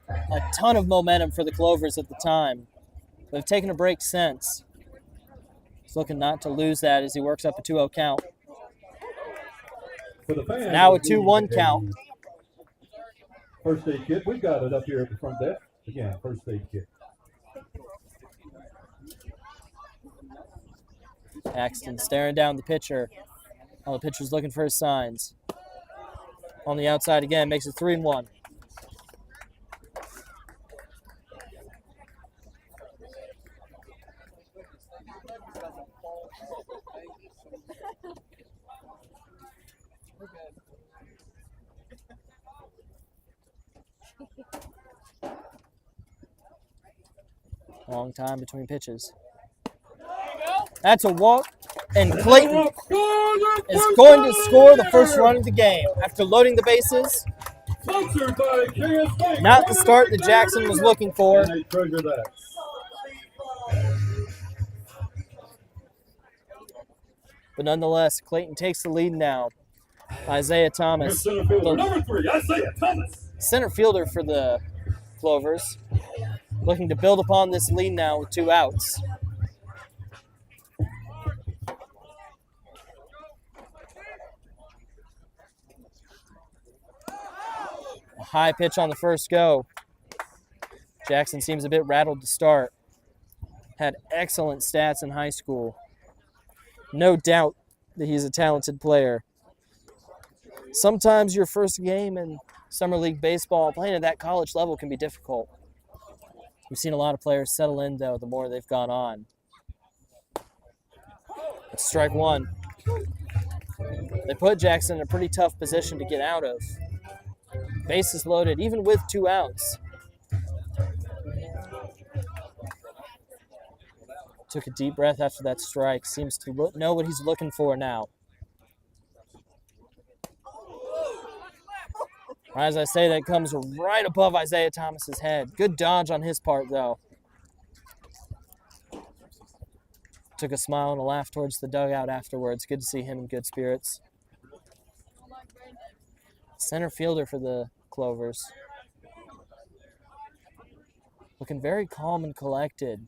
A ton of momentum for the Clovers at the time. They've taken a break since. He's looking not to lose that as he works up a 2-0 count. Now a 2-1 count. First aid kit. We've got it up here at the front desk. Again, first aid kit. Paxton staring down the pitcher. While the pitcher's looking for his signs. On the outside again, makes it 3-1. Long time between pitches. That's a walk, and Clayton is going to score the first run of the game after loading the bases. Not the start that Jackson was looking for. But nonetheless, Clayton takes the lead now. Isaiah Thomas, Number 3, Isaiah Thomas. center fielder for the Clovers, looking to build upon this lead now with 2 outs. A high pitch on the first go. Jackson seems a bit rattled to start. had excellent stats in high school. No doubt that he's a talented player. Sometimes your first game in summer league baseball, playing at that college level, can be difficult. We've seen a lot of players settle in, though, the more they've gone on. It's strike one. They put Jackson in a pretty tough position to get out of. Bases loaded, even with 2 outs. Took a deep breath after that strike. Seems to know what he's looking for now. As I say, that comes right above Isaiah Thomas's head. Good dodge on his part, though. Took a smile and a laugh towards the dugout afterwards. Good to see him in good spirits. Center fielder for the Clovers. Looking very calm and collected,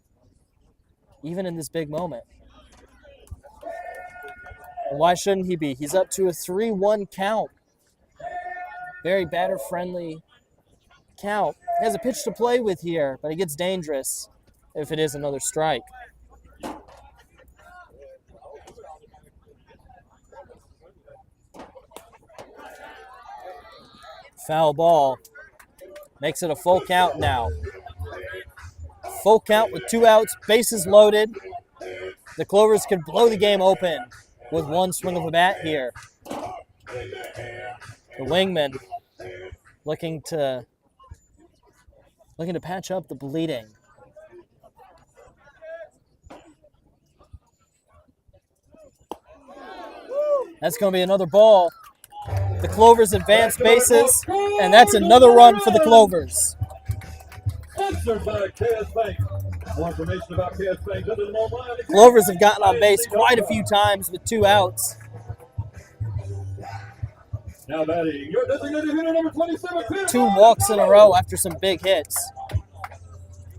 even in this big moment. And why shouldn't he be? He's up to a 3-1 count. Very batter-friendly count. He has a pitch to play with here, but it gets dangerous if it is another strike. Foul ball. Makes it a full count now. Full count with 2 outs, bases loaded. The Clovers could blow the game open with 1 swing of a bat here. The Wingmen looking to patch up the bleeding. That's going to be another ball. The Clovers advance bases, and that's another run for the Clovers. Sponsored by KS Bank. More information about KS Bank other than online. Clovers have gotten on base quite a few times with 2 outs. Now batting, your designated hitter number 27. 2 walks in a row after some big hits.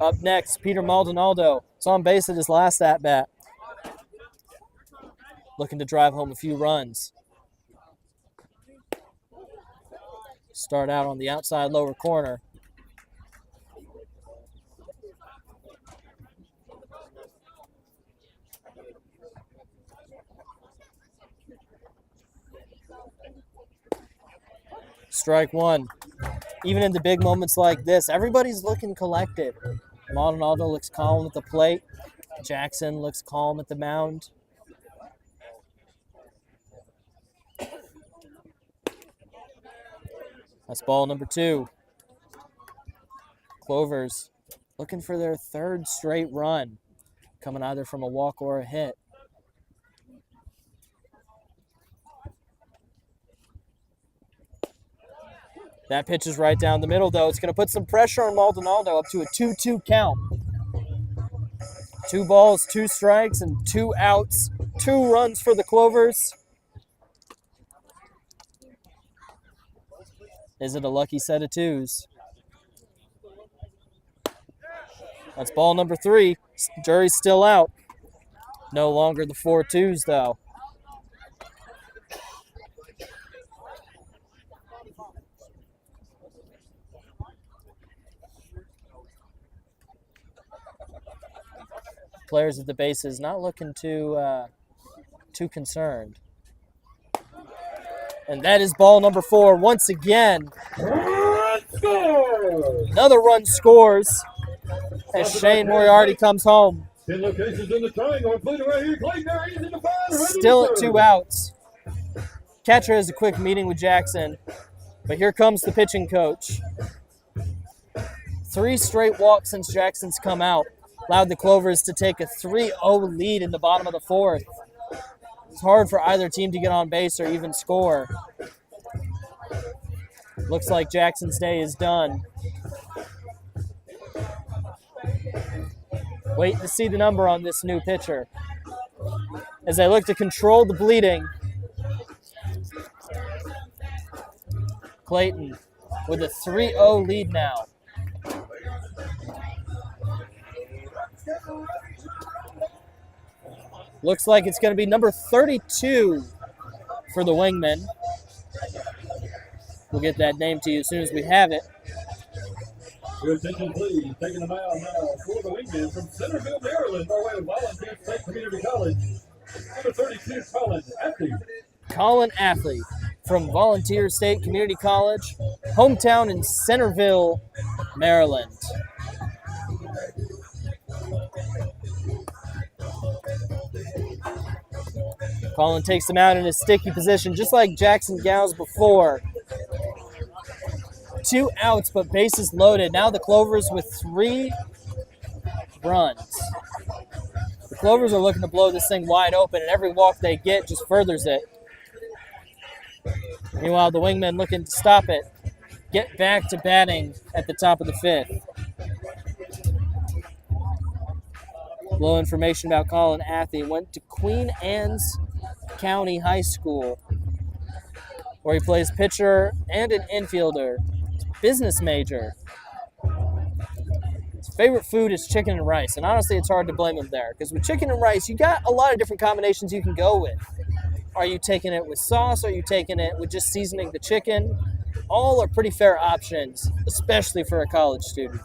Up next, Peter Maldonado. Is on base at his last at-bat. Looking to drive home a few runs. Start out on the outside lower corner. Strike one. Even in the big moments like this, everybody's looking collected. Maldonado looks calm at the plate. Jackson looks calm at the mound. That's ball number 2. Clovers looking for their 3rd straight run, coming either from a walk or a hit. That pitch is right down the middle, though. It's going to put some pressure on Maldonado up to a 2-2 count. 2 balls, 2 strikes, and 2 outs. 2 runs for the Clovers. Is it a lucky set of 2s? That's ball number 3. Jury's still out. No longer the 4 2s, though. Players at the bases not looking too concerned. And that is ball number 4 once again. Another run scores as Shane Moriarty comes home. 10 locations in the triangle, including right here. Clayton, he's in the fire. Still at 2 outs. Catcher has a quick meeting with Jackson, but here comes the pitching coach. 3 straight walks since Jackson's come out allowed the Clovers to take a 3-0 lead in the bottom of the 4th. It's hard for either team to get on base or even score. Looks like Jackson's day is done. Wait to see the number on this new pitcher as they look to control the bleeding. Clayton with a 3-0 lead now. Looks like it's going to be number 32 for the Wingmen. We'll get that name to you as soon as we have it. Your attention, please. Taking the mound now for the Wingmen from Centerville, Maryland, by way of Volunteer State Community College. Number 32, Colin Athley. Colin Athley from Volunteer State Community College, hometown in Centerville, Maryland. Colin takes him out in a sticky position, just like Jackson Gals before. 2 outs, but bases loaded. Now the Clovers with 3 runs. The Clovers are looking to blow this thing wide open, and every walk they get just furthers it. Meanwhile, the Wingmen looking to stop it. Get back to batting at the top of the 5th. A little information about Colin Athley. Went to Queen Anne's County High School, where he plays pitcher and an infielder. Business major. His favorite food is chicken and rice, and honestly, it's hard to blame him there, because with chicken and rice, you got a lot of different combinations you can go with. Are you taking it with sauce? Are you taking it with just seasoning the chicken? All are pretty fair options, especially for a college student.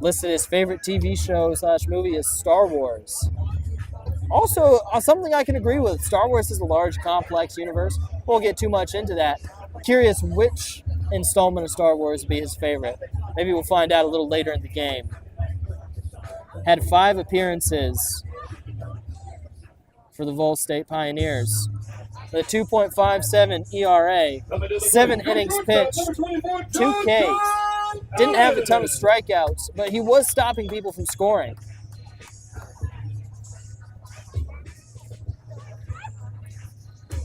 Listed his favorite TV show / movie is Star Wars. Also, something I can agree with. Star Wars is a large, complex universe. Won't get too much into that. Curious which installment of Star Wars would be his favorite. Maybe we'll find out a little later in the game. Had 5 appearances for the Vol State Pioneers. With a 2.57 ERA, 7 innings pitched, 2 Ks. Didn't have a ton of strikeouts, but he was stopping people from scoring.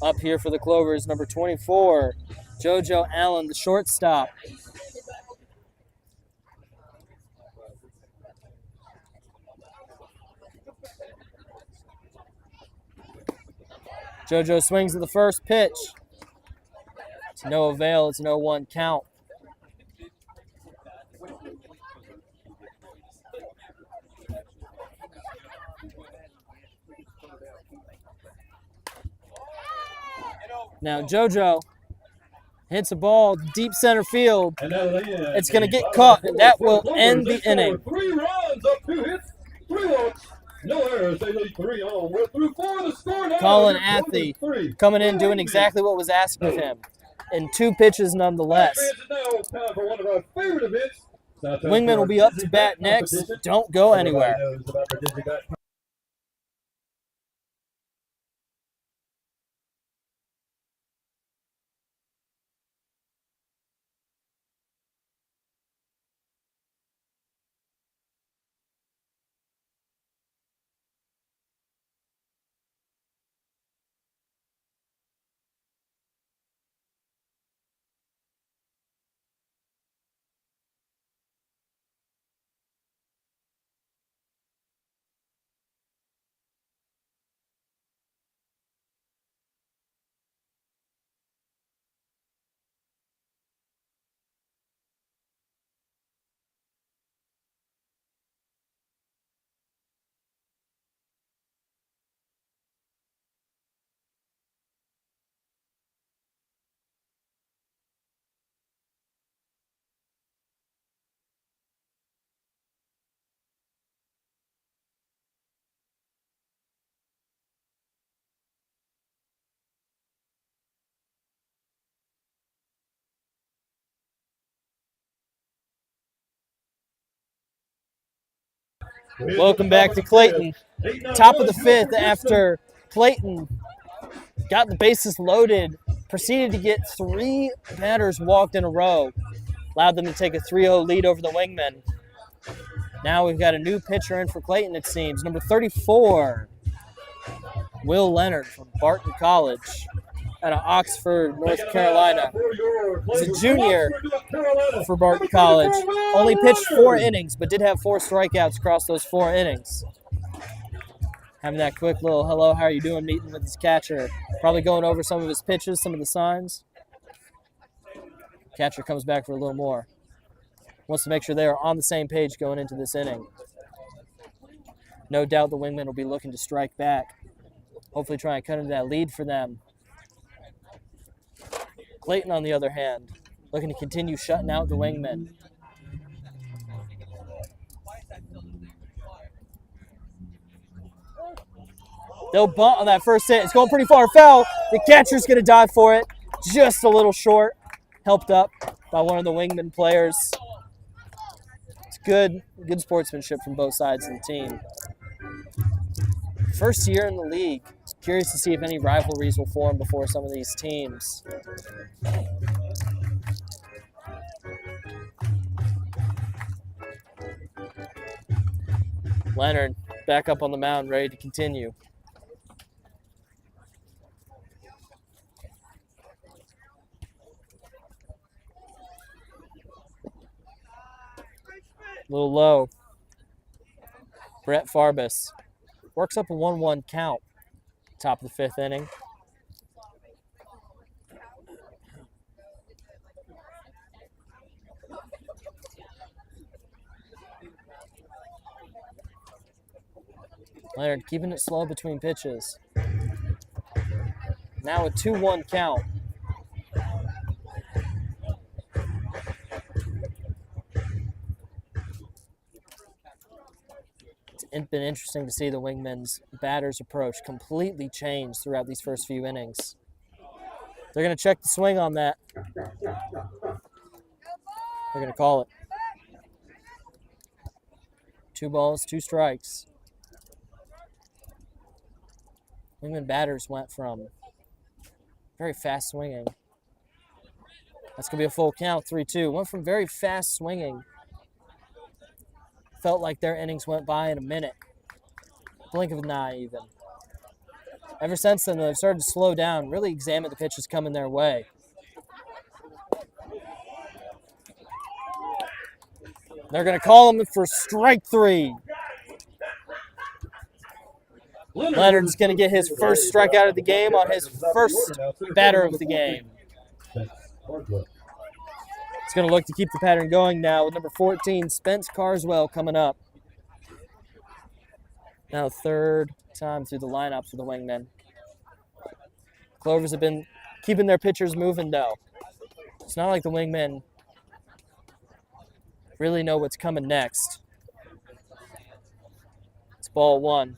Up here for the Clovers, number 24, JoJo Allen, the shortstop. JoJo swings at the first pitch. It's no avail. It's 0-1 count. Now JoJo hits a ball deep center field. It's going to get caught, and that will end the inning. 3 runs up 2 hits, 3 walks, no errors. They lead 3 on. We're through 4 of the score now. Colin Athley coming in doing exactly what was asked of him, in 2 pitches nonetheless. Wingman will be up to bat next. Don't go anywhere. Welcome back to Clayton. Top of the 5th after Clayton got the bases loaded, proceeded to get 3 batters walked in a row, allowed them to take a 3-0 lead over the Wingmen. Now we've got a new pitcher in for Clayton, it seems. Number 34, Will Leonard from Barton College out of Oxford, North Carolina. He's a junior for Barton College. Only pitched 4 innings, but did have 4 strikeouts across those 4 innings. Having that quick little hello, how are you doing meeting with his catcher. Probably going over some of his pitches, some of the signs. Catcher comes back for a little more. Wants to make sure they are on the same page going into this inning. No doubt the Wingmen will be looking to strike back. Hopefully try and cut into that lead for them. Clayton, on the other hand, looking to continue shutting out the Wingmen. They'll bunt on that first hit. It's going pretty far. Foul. The catcher's going to dive for it. Just a little short. Helped up by one of the Wingmen players. It's good sportsmanship from both sides of the team. First year in the league. Curious to see if any rivalries will form before some of these teams. Leonard back up on the mound, ready to continue. A little low. Brett Farbus works up a 1-1 count. Top of the 5th inning. Leonard keeping it slow between pitches. Now a 2-1 count. It's been interesting to see the Wingmen's batter's approach completely change throughout these first few innings. They're going to check the swing on that. They're going to call it. 2 balls, 2 strikes. Wingman batters went from very fast swinging. That's going to be a full count, 3-2. Went from very fast swinging. Felt like their innings went by in a minute. Blink of an eye, even. Ever since then, they've started to slow down, really examine the pitches coming their way. They're going to call him for strike 3. Leonard's going to get his first strikeout of the game on his first batter of the game. He's going to look to keep the pattern going now with number 14, Spence Carswell, coming up. Now 3rd time through the lineup for the Wingmen. Clovers have been keeping their pitchers moving, though. It's not like the Wingmen really know what's coming next. It's ball 1.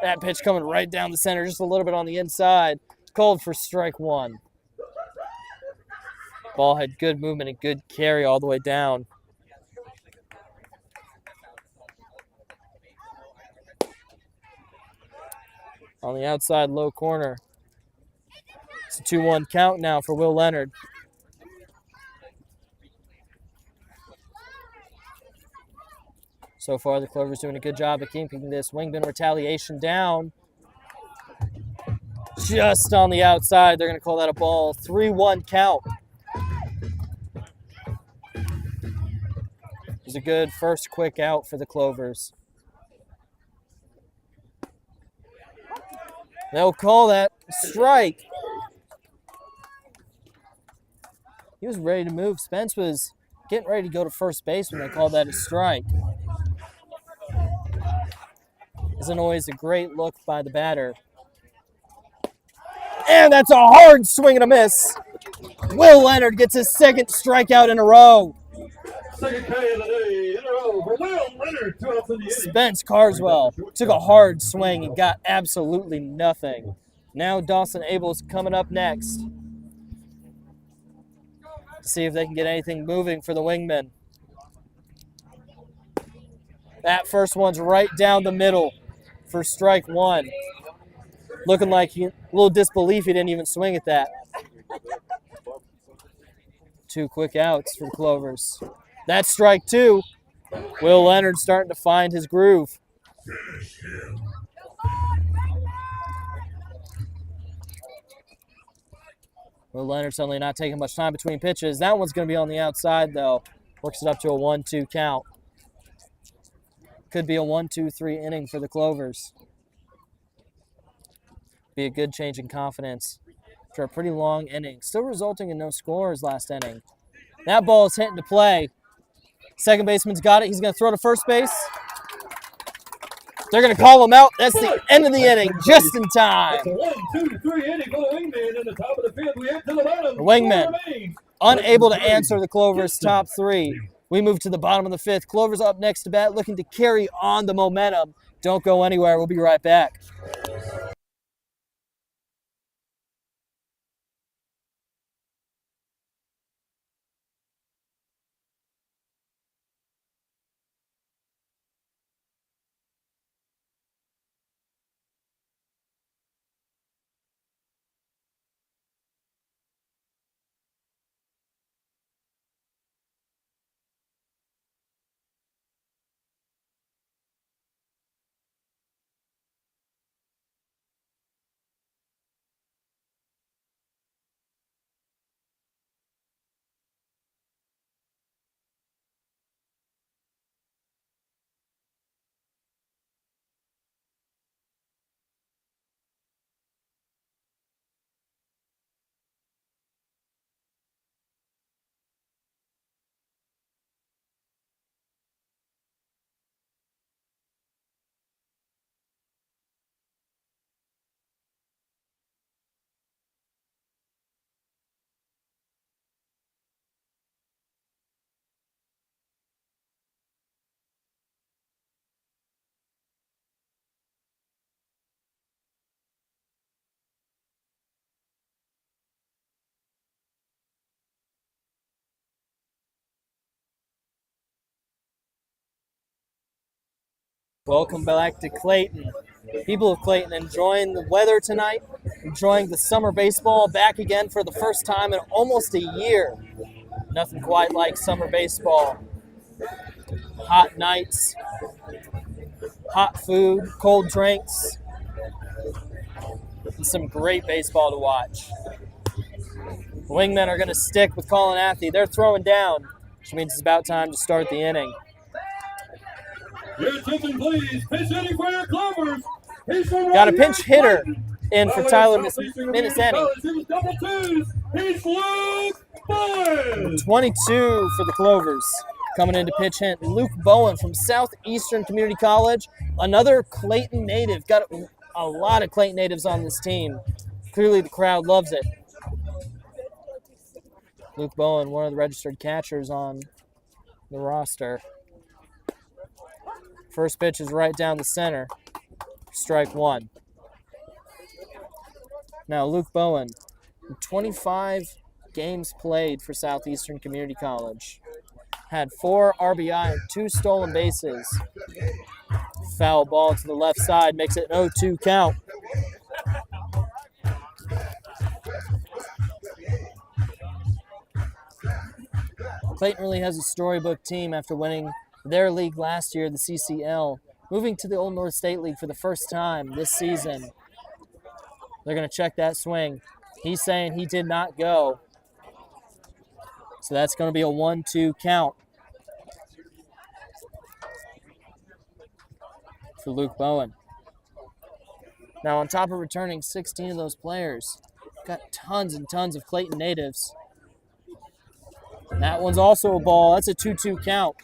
That pitch coming right down the center, just a little bit on the inside. Called for strike 1. Ball had good movement and good carry all the way down. On the outside low corner. It's a 2-1 count now for Will Leonard. So far, the Clovers doing a good job of keeping this Wingman retaliation down. Just on the outside, they're going to call that a ball. 3-1 count. It was a good first quick out for the Clovers. They'll call that strike. He was ready to move. Spence was getting ready to go to first base when they called that a strike. Isn't always a great look by the batter. And that's a hard swing and a miss. Will Leonard gets his 2nd strikeout in a row. 2nd K of the day in a row for Will Leonard. 2 outs in the inning. Spence Carswell took a hard swing and got absolutely nothing. Now Dawson Abel's coming up next to see if they can get anything moving for the Wingmen. That first one's right down the middle for strike 1. Looking like a little disbelief he didn't even swing at that. 2 quick outs for the Clovers. That's strike 2. Will Leonard starting to find his groove. Will Leonard suddenly not taking much time between pitches. That one's going to be on the outside, though. Works it up to a 1-2 count. Could be a 1-2-3 inning for the Clovers. Be a good change in confidence after a pretty long inning. Still resulting in no scores last inning. That ball is hitting to play. Second baseman's got it. He's going to throw to first base. They're going to call him out. That's the end of the inning, just in time. It's a 1-2-3 inning for the Wingmen in the top of the 5th. We head to the bottom. The Wingmen unable to answer the Clovers' top 3 We move to the bottom of the fifth. Clovers up next to bat, looking to carry on the momentum. Don't go anywhere. We'll be right back. Welcome back to Clayton. People of Clayton enjoying the weather tonight, enjoying the summer baseball back again for the first time in almost a year. Nothing quite like summer baseball. Hot nights, hot food, cold drinks, and some great baseball to watch. The Wingmen are going to stick with Colin Athey. They're throwing down, which means it's about time to start the inning. Your attention, please. Pitch hitting for your Clovers. Got a pinch hitter in for Tyler Minneseni. He's double twos. He's Luke Bowen. 22 for the Clovers. Coming in to pitch hit, Luke Bowen from Southeastern Community College. Another Clayton native. Got a lot of Clayton natives on this team. Clearly the crowd loves it. Luke Bowen, one of the registered catchers on the roster. First pitch is right down the center. Strike one. Now Luke Bowen, 25 games played for Southeastern Community College. Had 4 RBI and 2 stolen bases. Foul ball to the left side makes it an 0-2 count. Clayton really has a storybook team after winning their league last year, the CCL, moving to the Old North State League for the first time this season. They're going to check that swing. He's saying he did not go. So that's going to be a 1-2 count for Luke Bowen. Now, on top of returning 16 of those players, got tons and tons of Clayton natives. That one's also a ball. That's a 2-2 count.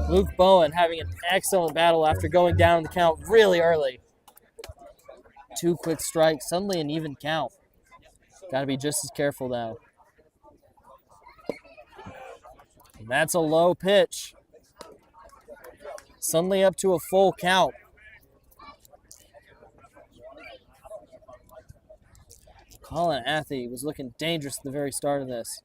Luke Bowen having an excellent battle after going down the count really early. 2 quick strikes, suddenly an even count. Got to be just as careful though. And that's a low pitch. Suddenly up to a full count. Colin Athey was looking dangerous at the very start of this.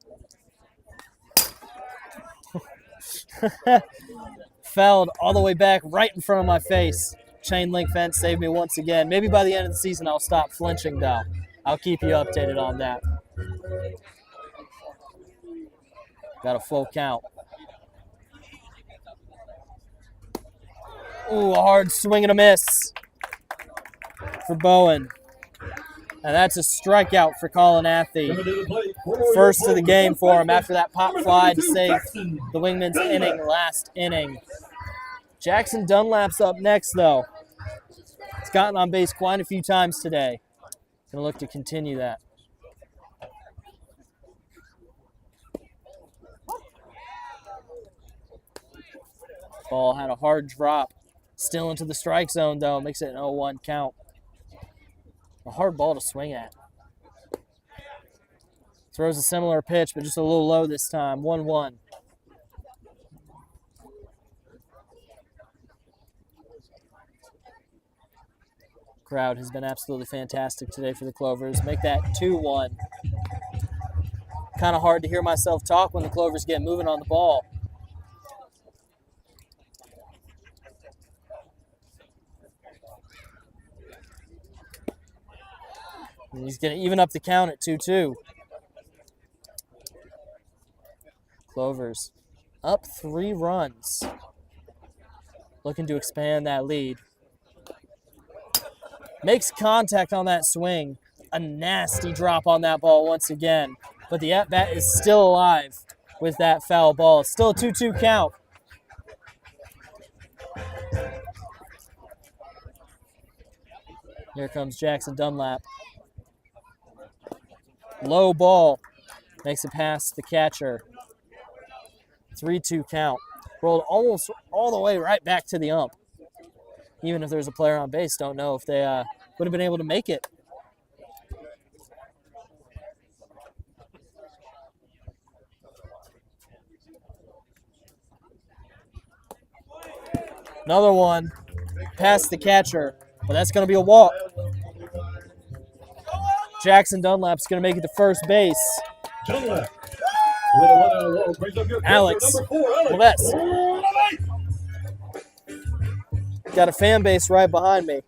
Fouled all the way back right in front of my face. Chain link fence saved me once again. Maybe by the end of the season I'll stop flinching though. I'll keep you updated on that. Got a full count. Ooh, a hard swing and a miss for Bowen. And that's a strikeout for Colin Athey. First of the game for him after that pop fly to save the Wingmen's inning last inning. Jackson Dunlap's up next, though. He's gotten on base quite a few times today. Going to look to continue that. Ball had a hard drop. Still into the strike zone, though. Makes it an 0-1 count. A hard ball to swing at. Throws a similar pitch, but just a little low this time. 1-1. Crowd has been absolutely fantastic today for the Clovers. Make that 2-1. Kind of hard to hear myself talk when the Clovers get moving on the ball. And he's going to even up the count at 2-2. Clovers up 3 runs. Looking to expand that lead. Makes contact on that swing. A nasty drop on that ball once again. But the at-bat is still alive with that foul ball. Still a 2-2 count. Here comes Jackson Dunlap. Low ball. Makes it past the catcher. 3-2 count. Rolled almost all the way right back to the ump. Even if there's a player on base, don't know if they would have been able to make it. Another one past the catcher, but that's going to be a walk. Jackson Dunlap's going to make it to first base. Dunlap. With a 1-out walk, brings up your Alex number 4, Clovers. Got a fan base right behind me.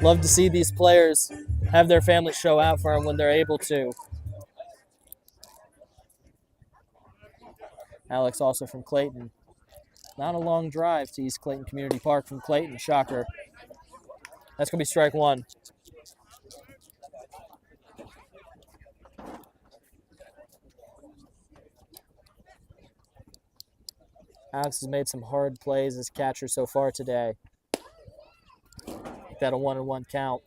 Love to see these players have their family show out for them when they're able to. Alex also from Clayton. Not a long drive to East Clayton Community Park from Clayton. Shocker. That's going to be strike 1. Alex has made some hard plays as catcher so far today. Make that a 1-1 count.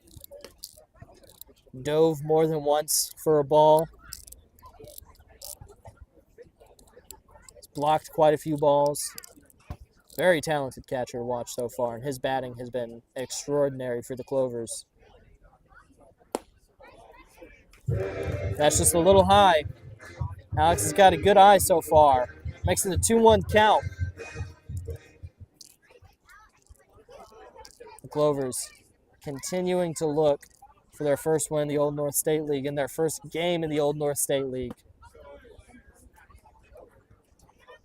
Dove more than once for a ball. He's blocked quite a few balls. Very talented catcher to watch so far, and his batting has been extraordinary for the Clovers. That's just a little high. Alex has got a good eye so far. Makes it a 2-1 count. The Clovers continuing to look for their first win in the Old North State League and their first game in the Old North State League.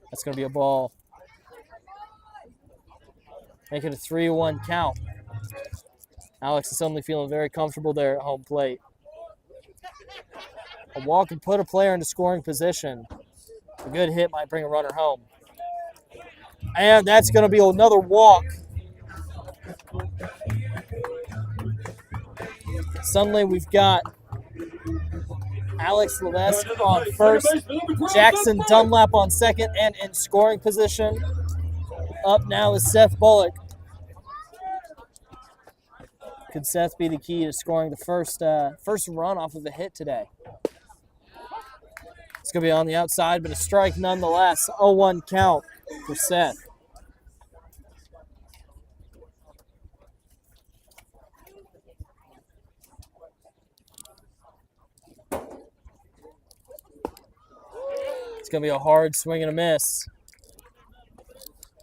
That's going to be a ball. Make it a 3-1 count. Alex is suddenly feeling very comfortable there at home plate. A walk can put a player into scoring position. A good hit might bring a runner home. And that's going to be another walk. Suddenly we've got Alex Levesque on first, Jackson Dunlap on second, and in scoring position. Up now is Seth Bullock. Could Seth be the key to scoring the first run off of a hit today? It's going to be on the outside, but a strike nonetheless. 0-1 count for Seth. It's going to be a hard swing and a miss.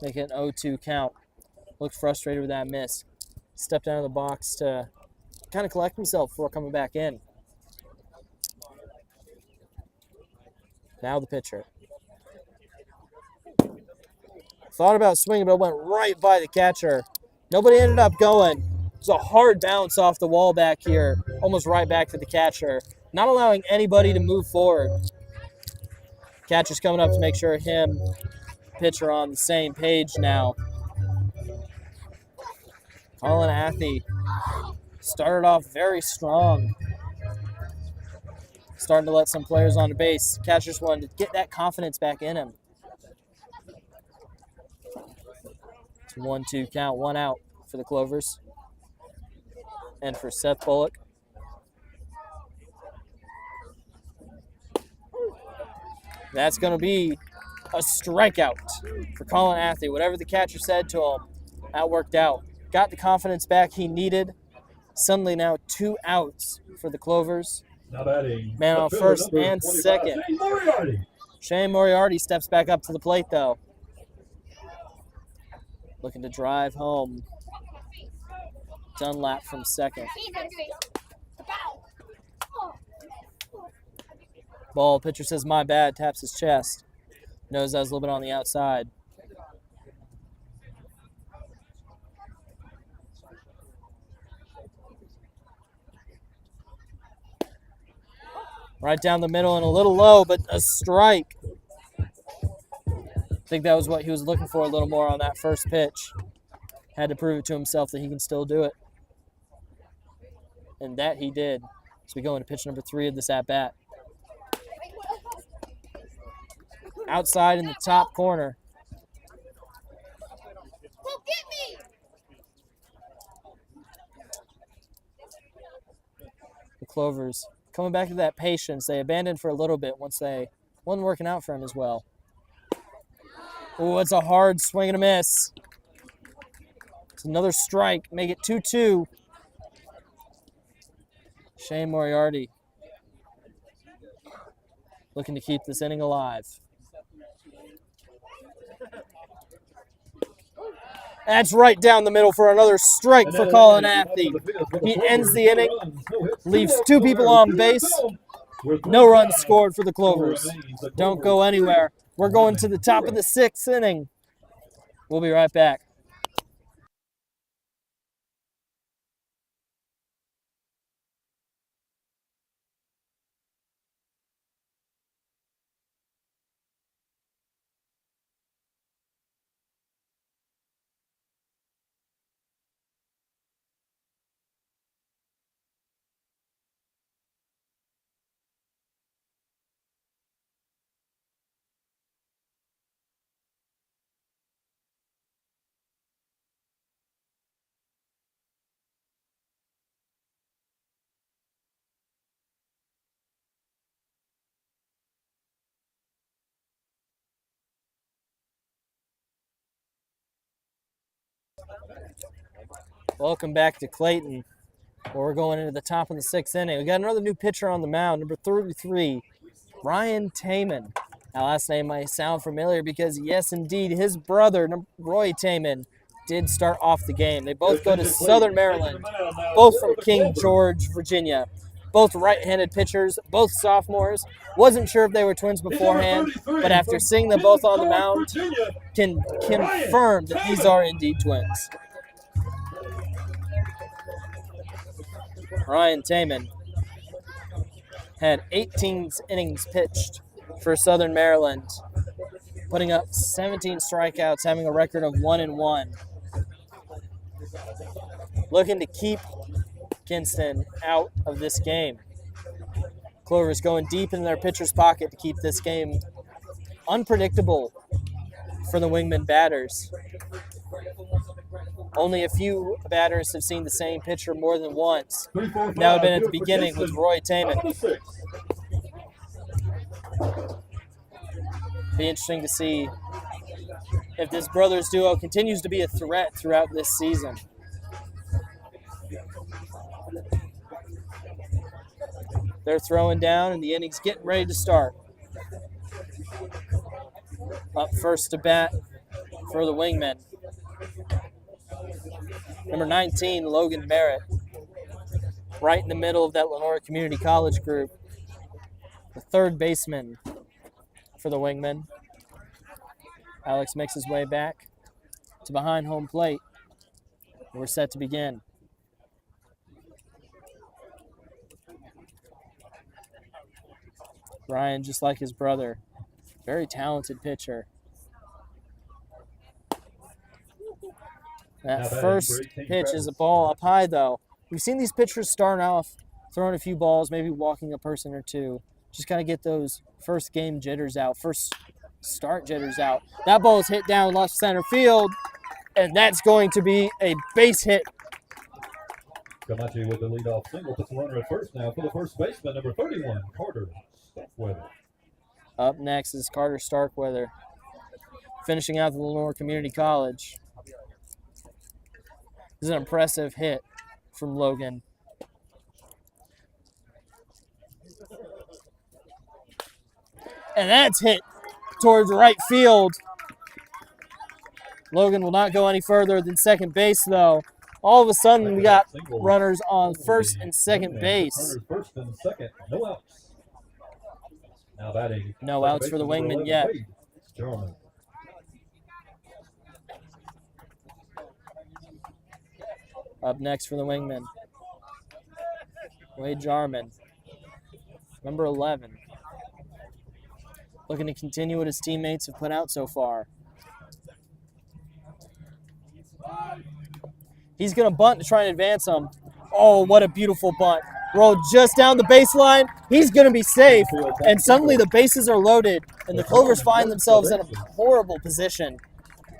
Make it an 0-2 count. Looked frustrated with that miss. Stepped out of the box to kind of collect himself before coming back in. Now the pitcher. Thought about swinging, but went right by the catcher. Nobody ended up going. It was a hard bounce off the wall back here, almost right back to the catcher. Not allowing anybody to move forward. Catcher's coming up to make sure him, pitcher, on the same page now. Colin Athey started off very strong. Starting to let some players on the base. Catcher's wanted to get that confidence back in him. It's a 1-2 count, 1 out for the Clovers. And for Seth Bullock. That's going to be a strikeout for Colin Athey. Whatever the catcher said to him, that worked out. Got the confidence back he needed. Suddenly now 2 outs for the Clovers. Man on first and second. Shane Moriarty steps back up to the plate, though. Looking to drive home. Dunlap from second. Ball, pitcher says, my bad, taps his chest. Knows that was a little bit on the outside. Right down the middle and a little low, but a strike. I think that was what he was looking for a little more on that first pitch. Had to prove it to himself that he can still do it. And that he did. So we go into pitch number 3 of this at-bat. Outside in the top corner. The Clovers coming back to that patience. They abandoned for a little bit once they wasn't working out for him as well. Oh, it's a hard swing and a miss. It's another strike. Make it 2-2. Shane Moriarty looking to keep this inning alive. That's right down the middle for another strike for Colin Athey. He ends the inning, leaves 2 people on base. No runs scored for the Clovers. Don't go anywhere. We're going to the top of the 6th inning. We'll be right back. Welcome back to Clayton, where we're going into the top of the 6th inning. We got another new pitcher on the mound, number 33, Ryan Taman. That last name might sound familiar because, yes, indeed, his brother, Roy Taman, did start off the game. They both go to Southern Maryland, both from King George, Virginia. Both right-handed pitchers, both sophomores. Wasn't sure if they were twins beforehand, but after seeing them both on the mound, can confirm that these are indeed twins. Ryan Taman had 18 innings pitched for Southern Maryland, putting up 17 strikeouts, having a record of 1-1. Looking to keep Kinston out of this game. Clovers going deep in their pitcher's pocket to keep this game unpredictable for the Wingmen batters. Only a few batters have seen the same pitcher more than once. That would have been at the beginning with Roy Taman. Be interesting to see if this brothers duo continues to be a threat throughout this season. They're throwing down and the inning's getting ready to start. Up first to bat for the Wingmen. Number 19, Logan Merritt. Right in the middle of that Lenora Community College group. The third baseman for the Wingmen. Alex makes his way back to behind home plate. We're set to begin. Ryan, just like his brother, very talented pitcher. That first pitch is a ball up high, though. We've seen these pitchers start off throwing a few balls, maybe walking a person or two. Just kind of get those first game jitters out, first start jitters out. That ball is hit down left center field, and that's going to be a base hit. Camachi with the leadoff single, puts a runner at first now for the first baseman, number 31, Carter Starkweather. Up next is Carter Starkweather, finishing out the Lenore Community College. This is an impressive hit from Logan. And that's hit towards right field. Logan will not go any further than second base, though. All of a sudden, we got runners on first and second base. Runners first and second, no outs. Now batting. No outs for the Wingmen yet. Jarman. Up next for the Wingmen, Wade Jarman, number 11. Looking to continue what his teammates have put out so far. He's going to bunt to try and advance him. Oh, what a beautiful bunt. Rolled just down the baseline. He's going to be safe. And suddenly the bases are loaded, and the Clovers find themselves in a horrible position.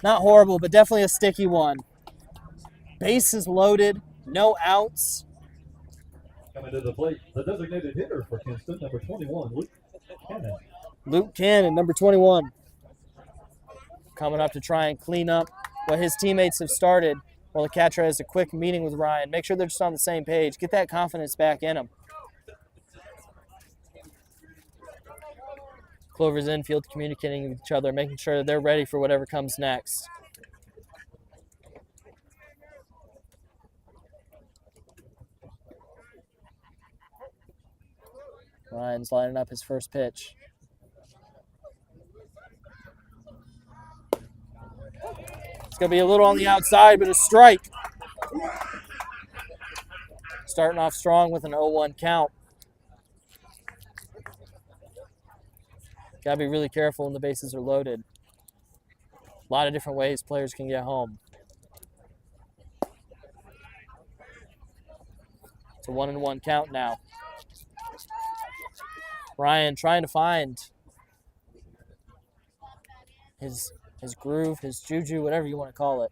Not horrible, but definitely a sticky one. Bases loaded, no outs. Coming to the plate, the designated hitter for Kinston, number 21, Luke Cannon. Luke Cannon, number 21. Coming up to try and clean up what his teammates have started while the catcher has a quick meeting with Ryan. Make sure they're just on the same page. Get that confidence back in them. Clovers infield communicating with each other, making sure that they're ready for whatever comes next. Ryan's lining up his first pitch. It's going to be a little on the outside, but a strike. Starting off strong with an 0-1 count. Got to be really careful when the bases are loaded. A lot of different ways players can get home. It's a 1-1 count now. Ryan trying to find his groove, his juju, whatever you want to call it.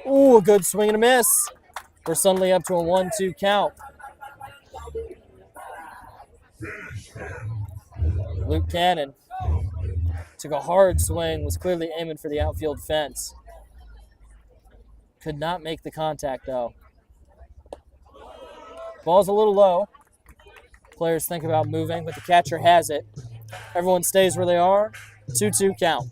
Ooh, a good swing and a miss. We're suddenly up to a 1-2 count. Luke Cannon took a hard swing, was clearly aiming for the outfield fence. Could not make the contact, though. Ball's a little low. Players think about moving, but the catcher has it. Everyone stays where they are. 2-2 count.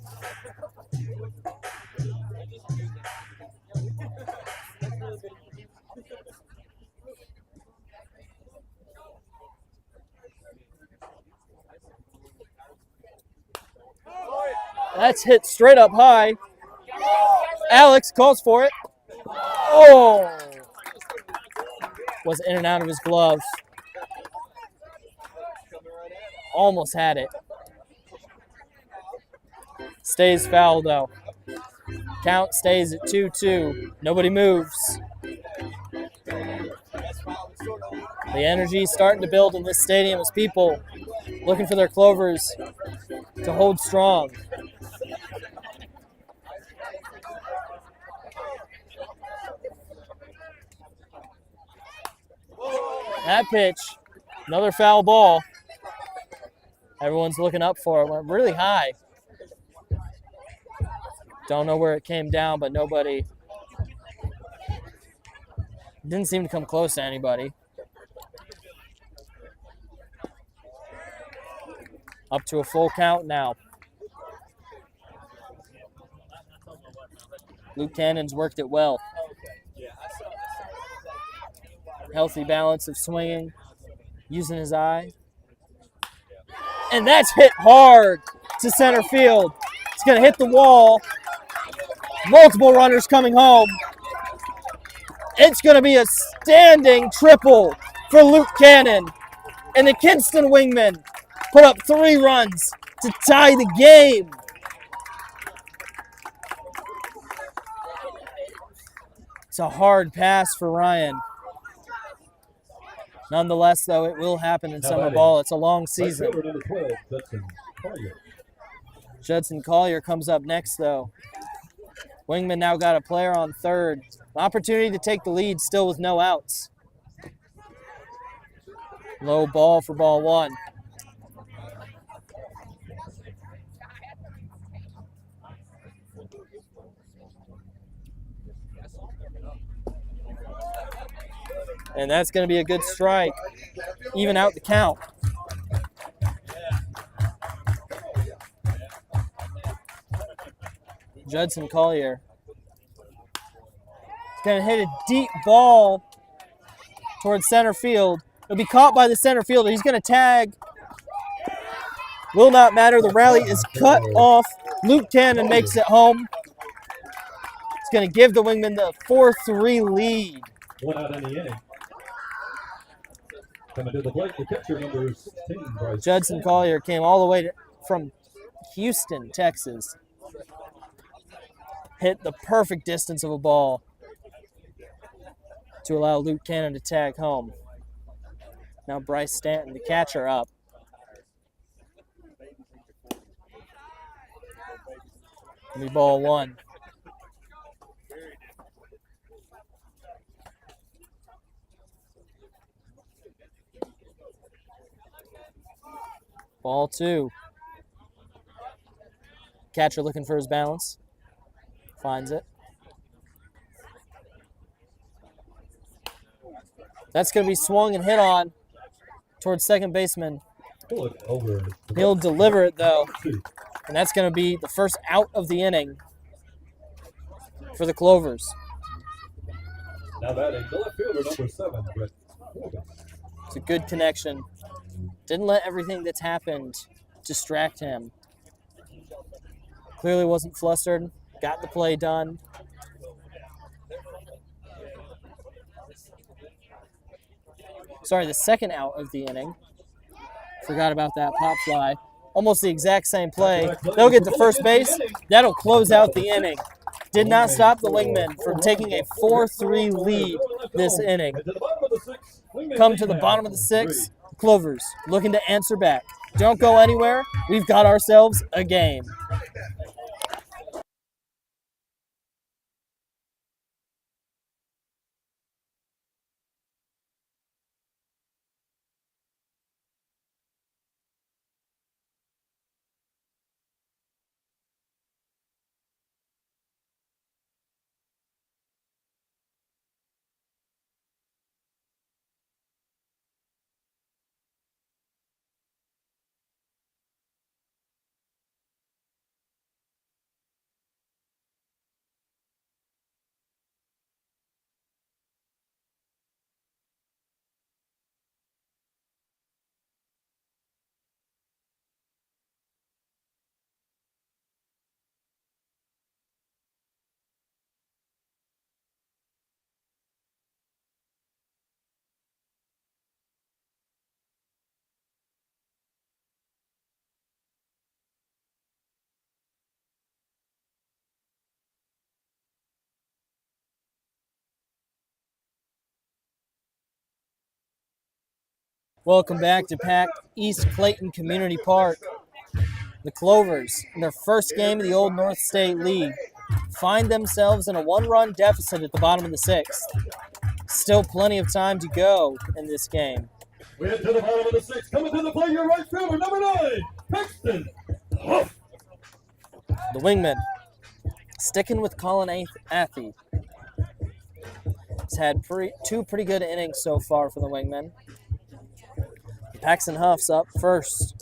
That's hit straight up high. Alex calls for it. Oh! Was in and out of his glove. Almost had it. Stays foul, though. Count stays at 2-2. Nobody moves. The energy is starting to build in this stadium as people looking for their Clovers to hold strong. That pitch, another foul ball. Everyone's looking up for it. Went really high. Don't know where it came down, but nobody didn't seem to come close to anybody. Up to a full count now. Luke Cannon's worked it well. Healthy balance of swinging, using his eye. And that's hit hard to center field. It's going to hit the wall. Multiple runners coming home. It's going to be a standing triple for Luke Cannon. And the Kinston Wingmen put up 3 runs to tie the game. It's a hard pass for Ryan. Nonetheless, though, it will happen in summer ball. It's a long season. Judson Collier comes up next, though. Wingman now got a player on third. An opportunity to take the lead still with no outs. Low ball for ball 1. And that's going to be a good strike. Even out the count. Judson Collier Going to hit a deep ball towards center field. It'll be caught by the center fielder. He's going to tag. Will not matter. The rally is cut off. Luke Cannon makes it home. It's going to give the Wingmen the 4-3 lead. One out in the inning. Coming to the plate, the catcher number 16, Bryce. Judson Collier came all the way from Houston, Texas. Hit the perfect distance of a ball to allow Luke Cannon to tag home. Now Bryce Stanton, the catcher, up. Give me ball one. Ball two. Catcher looking for his balance. Finds it. That's going to be swung and hit on towards second baseman. He'll deliver it, though. And that's going to be the first out of the inning for the Clovers. Now batting, the left fielder number 7, Brett. It's a good connection. Didn't let everything that's happened distract him. Clearly wasn't flustered. Got the play done. Sorry, the second out of the inning. Forgot about that pop fly. Almost the exact same play. They'll get to first base. That'll close out the inning. Did not stop the Wingmen from taking a 4-3 lead this inning. Come to the bottom of the sixth. Clovers looking to answer back. Don't go anywhere. We've got ourselves a game. Welcome back to Pack East Clayton Community Park. The Clovers, in their first game of the Old North State League, find themselves in a one-run deficit at the bottom of the sixth. Still plenty of time to go in this game. We head to the bottom of the sixth. Coming to the plate, your right fielder, number 9, Kinston. The Wingmen, sticking with Colin Athey. He's had two pretty good innings so far for the Wingmen. Paxton Huff's up first.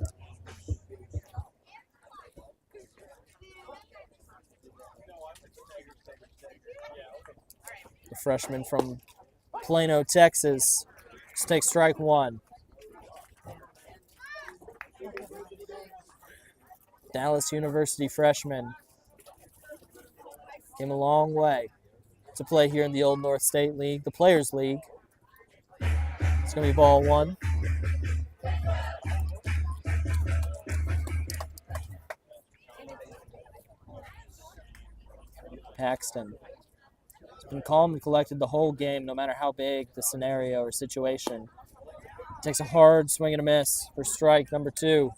The freshman from Plano, Texas. Just takes strike one. Dallas University freshman. Came a long way to play here in the Old North State League, the Players League. It's going to be ball one. Paxton has been calm and collected the whole game, no matter how big the scenario or situation. Takes a hard swing and a miss for strike number 2.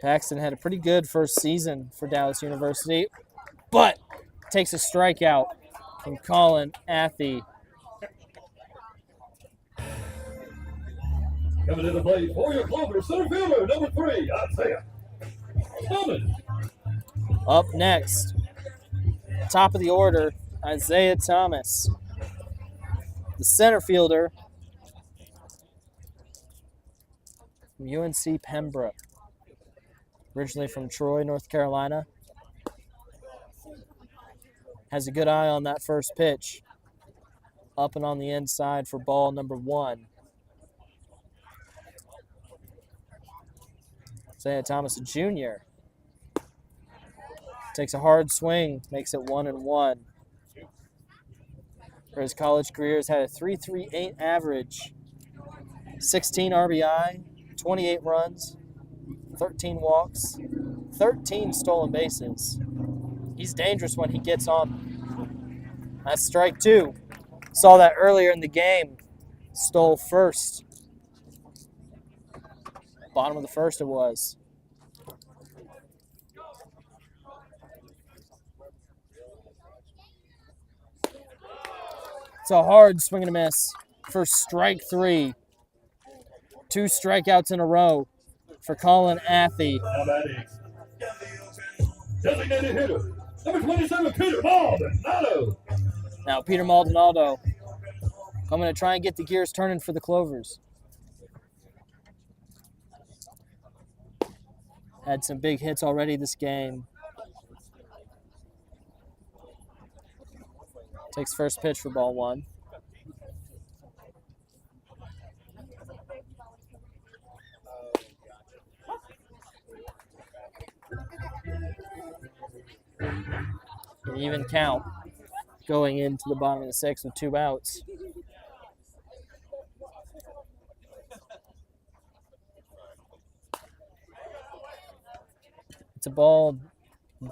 Paxton had a pretty good first season for Dallas University, but takes a strikeout from Colin Athey. Coming to the plate for your Clovers, center fielder, number 3, Isaiah Thomas. Up next, top of the order, Isaiah Thomas. The center fielder from UNC Pembroke. originally from Troy, North Carolina. Has a good eye on that first pitch. Up and on the inside for ball number 1. Isaiah Thomas, a junior. Takes a hard swing, makes it 1-1. For his college career, has had a .338 average, 16 RBI, 28 runs, 13 walks, 13 stolen bases. He's dangerous when he gets on. That's strike 2. Saw that earlier in the game. Stole first. Bottom of the first it was. It's a hard swing and a miss for strike 3. 2 strikeouts in a row for Colin Athey. Now batting. Designated hitter, number 27, Peter Maldonado. Now Peter Maldonado coming to try and get the gears turning for the Clovers. Had some big hits already this game. Takes first pitch for ball 1. An even count going into the bottom of the 6th with 2 outs. It's a ball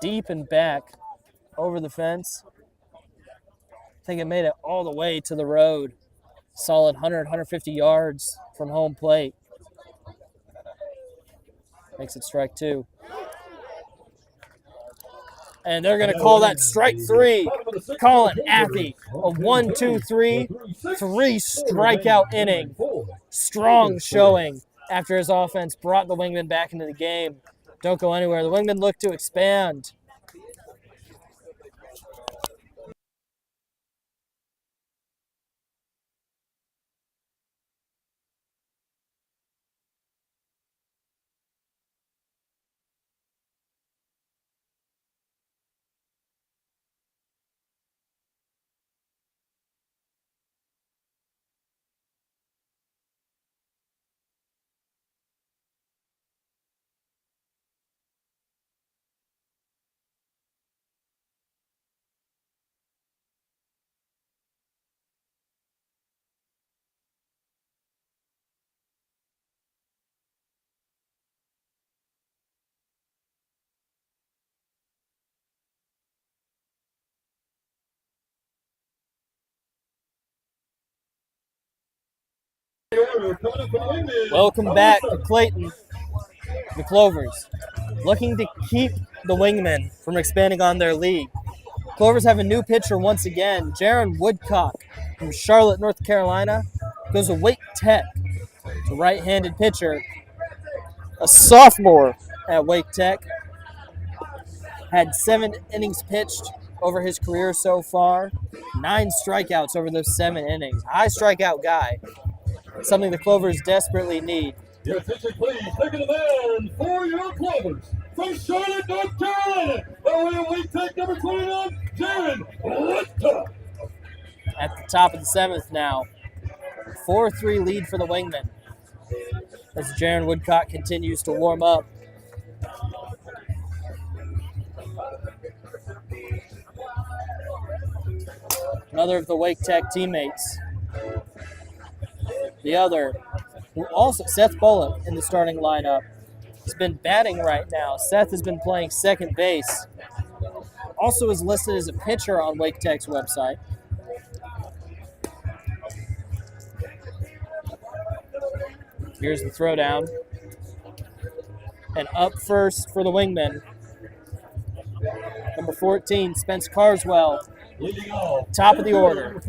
deep and back over the fence. I think it made it all the way to the road. Solid 100, 150 yards from home plate. Makes it strike 2. And they're going to call that strike 3. Colin Athey, a 1-2-3, 3 strikeout inning. Strong showing after his offense brought the Wingmen back into the game. Don't go anywhere. The Wingmen look to expand. Welcome back to Clayton. The Clovers looking to keep the Wingmen from expanding on their league. Clovers have a new pitcher once again. Jaron Woodcock from Charlotte, North Carolina, goes to Wake Tech. It's a right-handed pitcher. A sophomore at Wake Tech. Had 7 innings pitched over his career so far. 9 strikeouts over those 7 innings. High strikeout guy. Something the Clovers desperately need. Your attention, please. Taking the man for your Clovers from Charlotte, North Carolina. By way of Wake Tech, number 29, Jaron Woodcock. At the top of the 7th now. 4-3 lead for the Wingmen as Jaron Woodcock continues to warm up. Another of the Wake Tech teammates. The other, who also, Seth Bullock in the starting lineup, has been batting right now. Seth has been playing second base. Also is listed as a pitcher on Wake Tech's website. Here's the throwdown. And up first for the Wingmen, number 14, Spence Carswell, top of the order.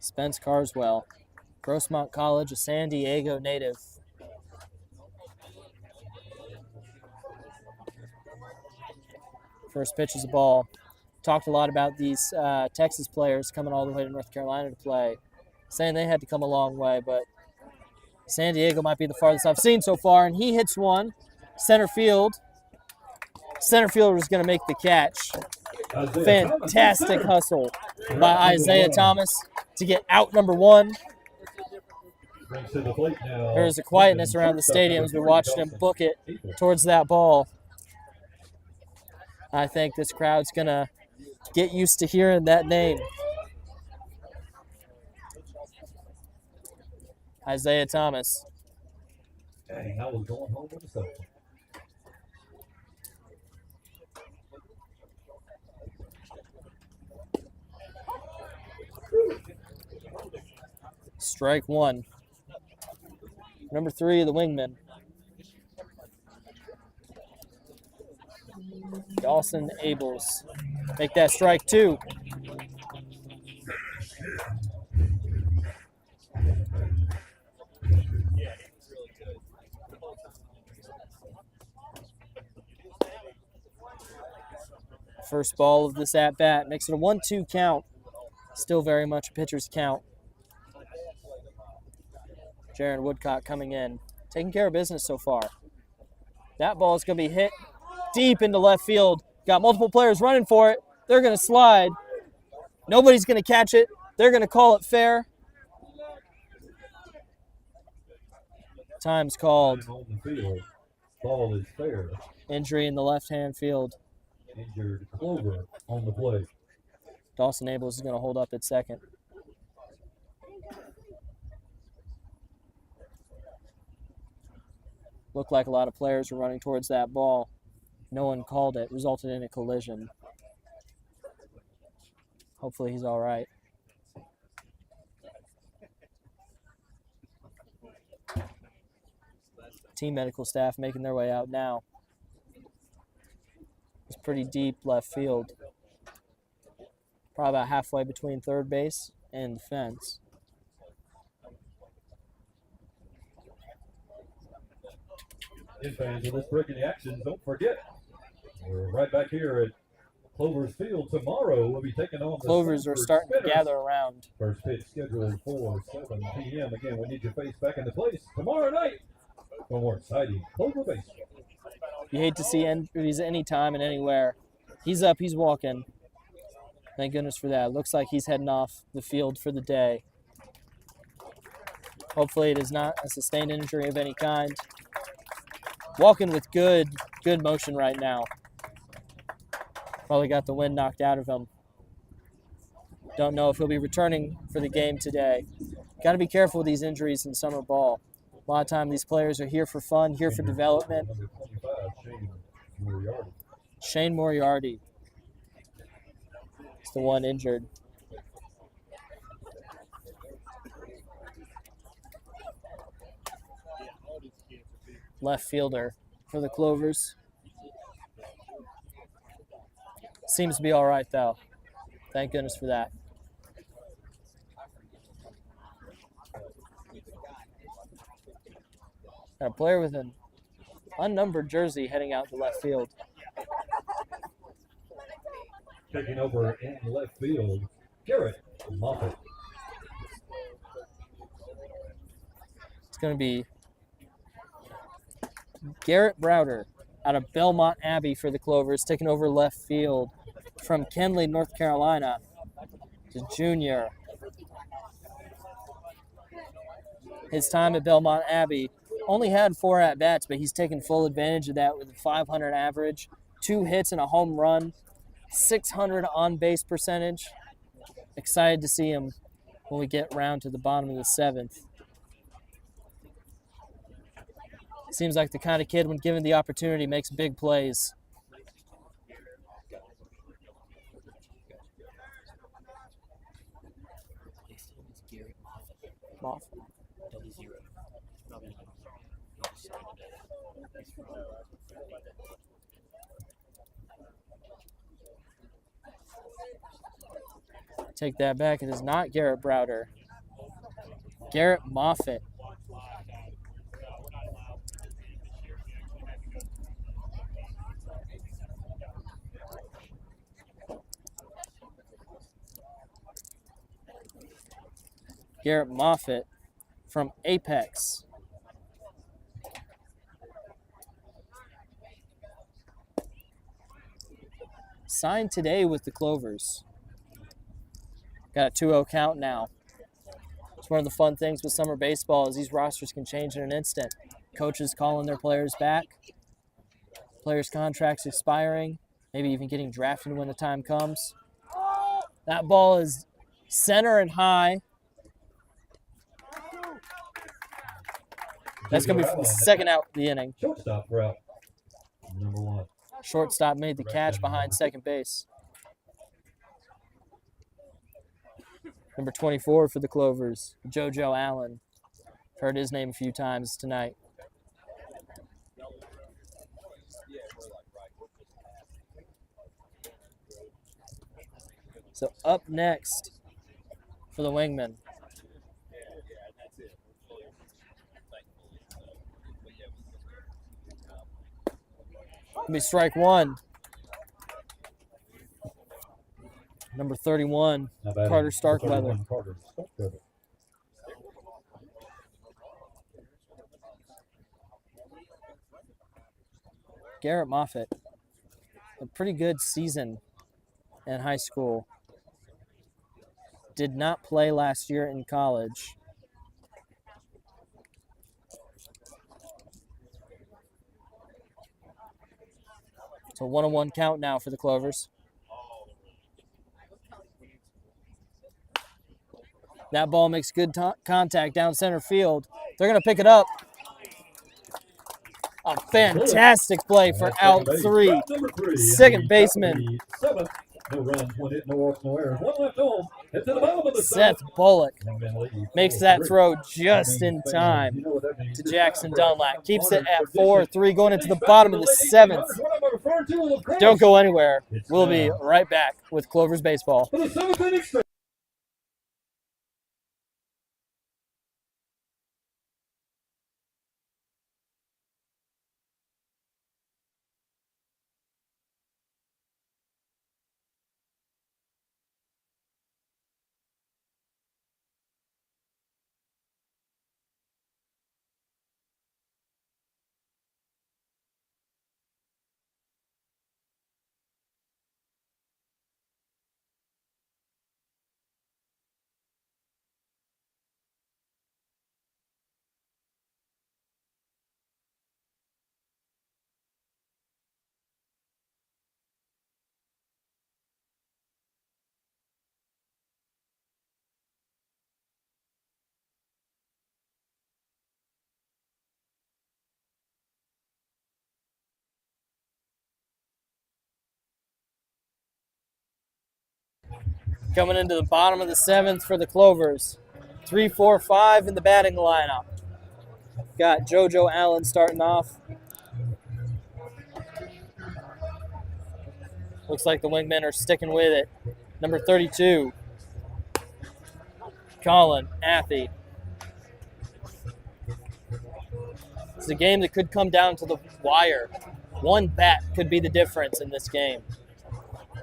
Spence Carswell, Grossmont College, a San Diego native. First pitch is a ball. talked a lot about these Texas players coming all the way to North Carolina to play, saying they had to come a long way, but San Diego might be the farthest I've seen so far, and he hits one. Center field. Center fielder is going to make the catch. Fantastic hustle by Isaiah Thomas to get out number one. There's a quietness around the stadium as we watched him book it towards that ball. I think this crowd's going to get used to hearing that name. Isaiah Thomas. Dang, I was going home with a cell phone. Strike one. Number 3 of the Wingmen. Dawson Abels. Make that strike 2. First ball of this at-bat makes it a 1-2 count. Still very much a pitcher's count. Jaron Woodcock coming in, taking care of business so far. That ball is going to be hit deep into left field. Got multiple players running for it. They're going to slide. Nobody's going to catch it. They're going to call it fair. Time's called. Ball is fair. Injury in the left-hand field. Injured Clover on the play. Dawson Abels is going to hold up at second. Looked like a lot of players were running towards that ball. No one called it. Resulted in a collision. Hopefully he's all right. Team medical staff making their way out now. It's pretty deep left field. Probably about halfway between third base and the fence. In fans of this break in the action, don't forget, we're right back here at Clovers Field. Tomorrow we'll be taking on the Clovers are starting to gather around. First pitch scheduled for 7 p.m. Again, we need your face back into place tomorrow night for more exciting Clover baseball. You hate to see injuries anytime and anywhere. He's up, he's walking. Thank goodness for that. Looks like he's heading off the field for the day. Hopefully it is not a sustained injury of any kind. Walking with good motion right now. Probably got the wind knocked out of him. Don't know if he'll be returning for the game today. Got to be careful with these injuries in summer ball. A lot of time these players are here for fun, here for development. Shane Moriarty is the one injured. Left fielder for the Clovers. Seems to be all right, though. Thank goodness for that. Got a player with an unnumbered jersey heading out to left field. Taking over in left field, Garrett Moffett. It's going to be Garrett Browder out of Belmont Abbey for the Clovers, taking over left field from Kenley, North Carolina. The junior. His time at Belmont Abbey only had 4 at-bats, but he's taken full advantage of that with a 500 average, 2 hits and a home run, 600 on-base percentage. Excited to see him when we get round to the bottom of the 7th. Seems like the kind of kid, when given the opportunity, makes big plays. Moffett. Take that back. It is not Garrett Browder. Garrett Moffett. Garrett Moffitt from Apex. Signed today with the Clovers. Got a 2-0 count now. It's one of the fun things with summer baseball is these rosters can change in an instant. Coaches calling their players back. Players' contracts expiring. Maybe even getting drafted when the time comes. That ball is center and high. That's going to be from the second out of the inning. Shortstop route. Number 1. Shortstop made the catch behind second base. Number 24 for the Clovers, JoJo Allen. Heard his name a few times tonight. So up next for the Wingmen. Gonna be strike one. Number 31, Carter Starkweather. Garrett Moffitt, a pretty good season in high school. Did not play last year in college. So 1-1 count now for the Clovers. That ball makes good contact down center field. They're going to pick it up. A fantastic play for out 3. Second baseman. No runs, 1 hit, no walks, no errors. 1 left home. It's to the bottom of the Seth Bullock makes that throw just in time to Jackson Dunlap. Keeps it at 4-3 going into the bottom of the 7th. Don't go anywhere. We'll be right back with Clovers baseball. For the 7th inning stretch. Coming into the bottom of the 7th for the Clovers. 3, 4, 5 in the batting lineup. Got JoJo Allen starting off. Looks like the Wingmen are sticking with it. Number 32, Colin Athey. It's a game that could come down to the wire. One bat could be the difference in this game.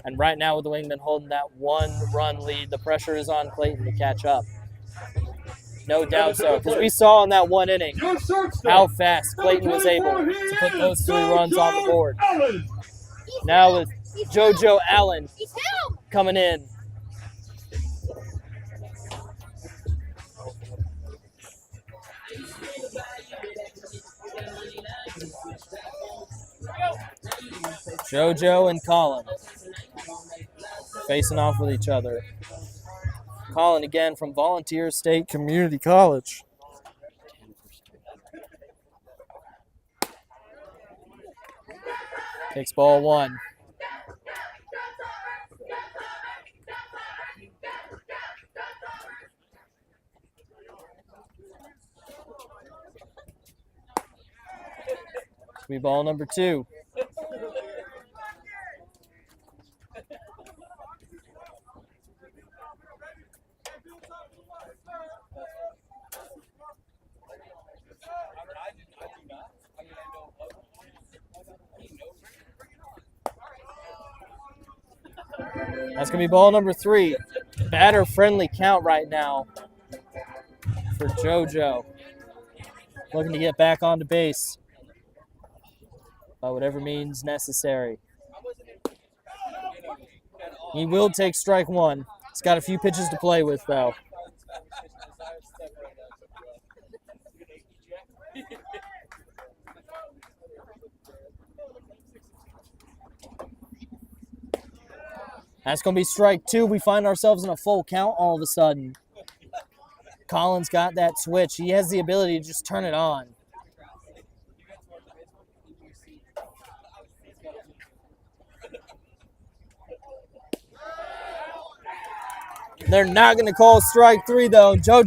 And right now with the Wingmen holding that 1-run lead, the pressure is on Clayton to catch up. No doubt so, because we saw in that 1 inning how fast Clayton was able to put those 3 runs on the board. Now with JoJo Allen coming in. JoJo and Colin facing off with each other. Colin again from Volunteer State Community College. Takes ball 1. It's be ball number 2. That's going to be ball number 3. Batter-friendly count right now for JoJo. Looking to get back onto base by whatever means necessary. He will take strike one. He's got a few pitches to play with, though. That's going to be strike two. We find ourselves in a full count all of a sudden. Collins got that switch. He has the ability to just turn it on. They're not going to call strike three, though. JoJo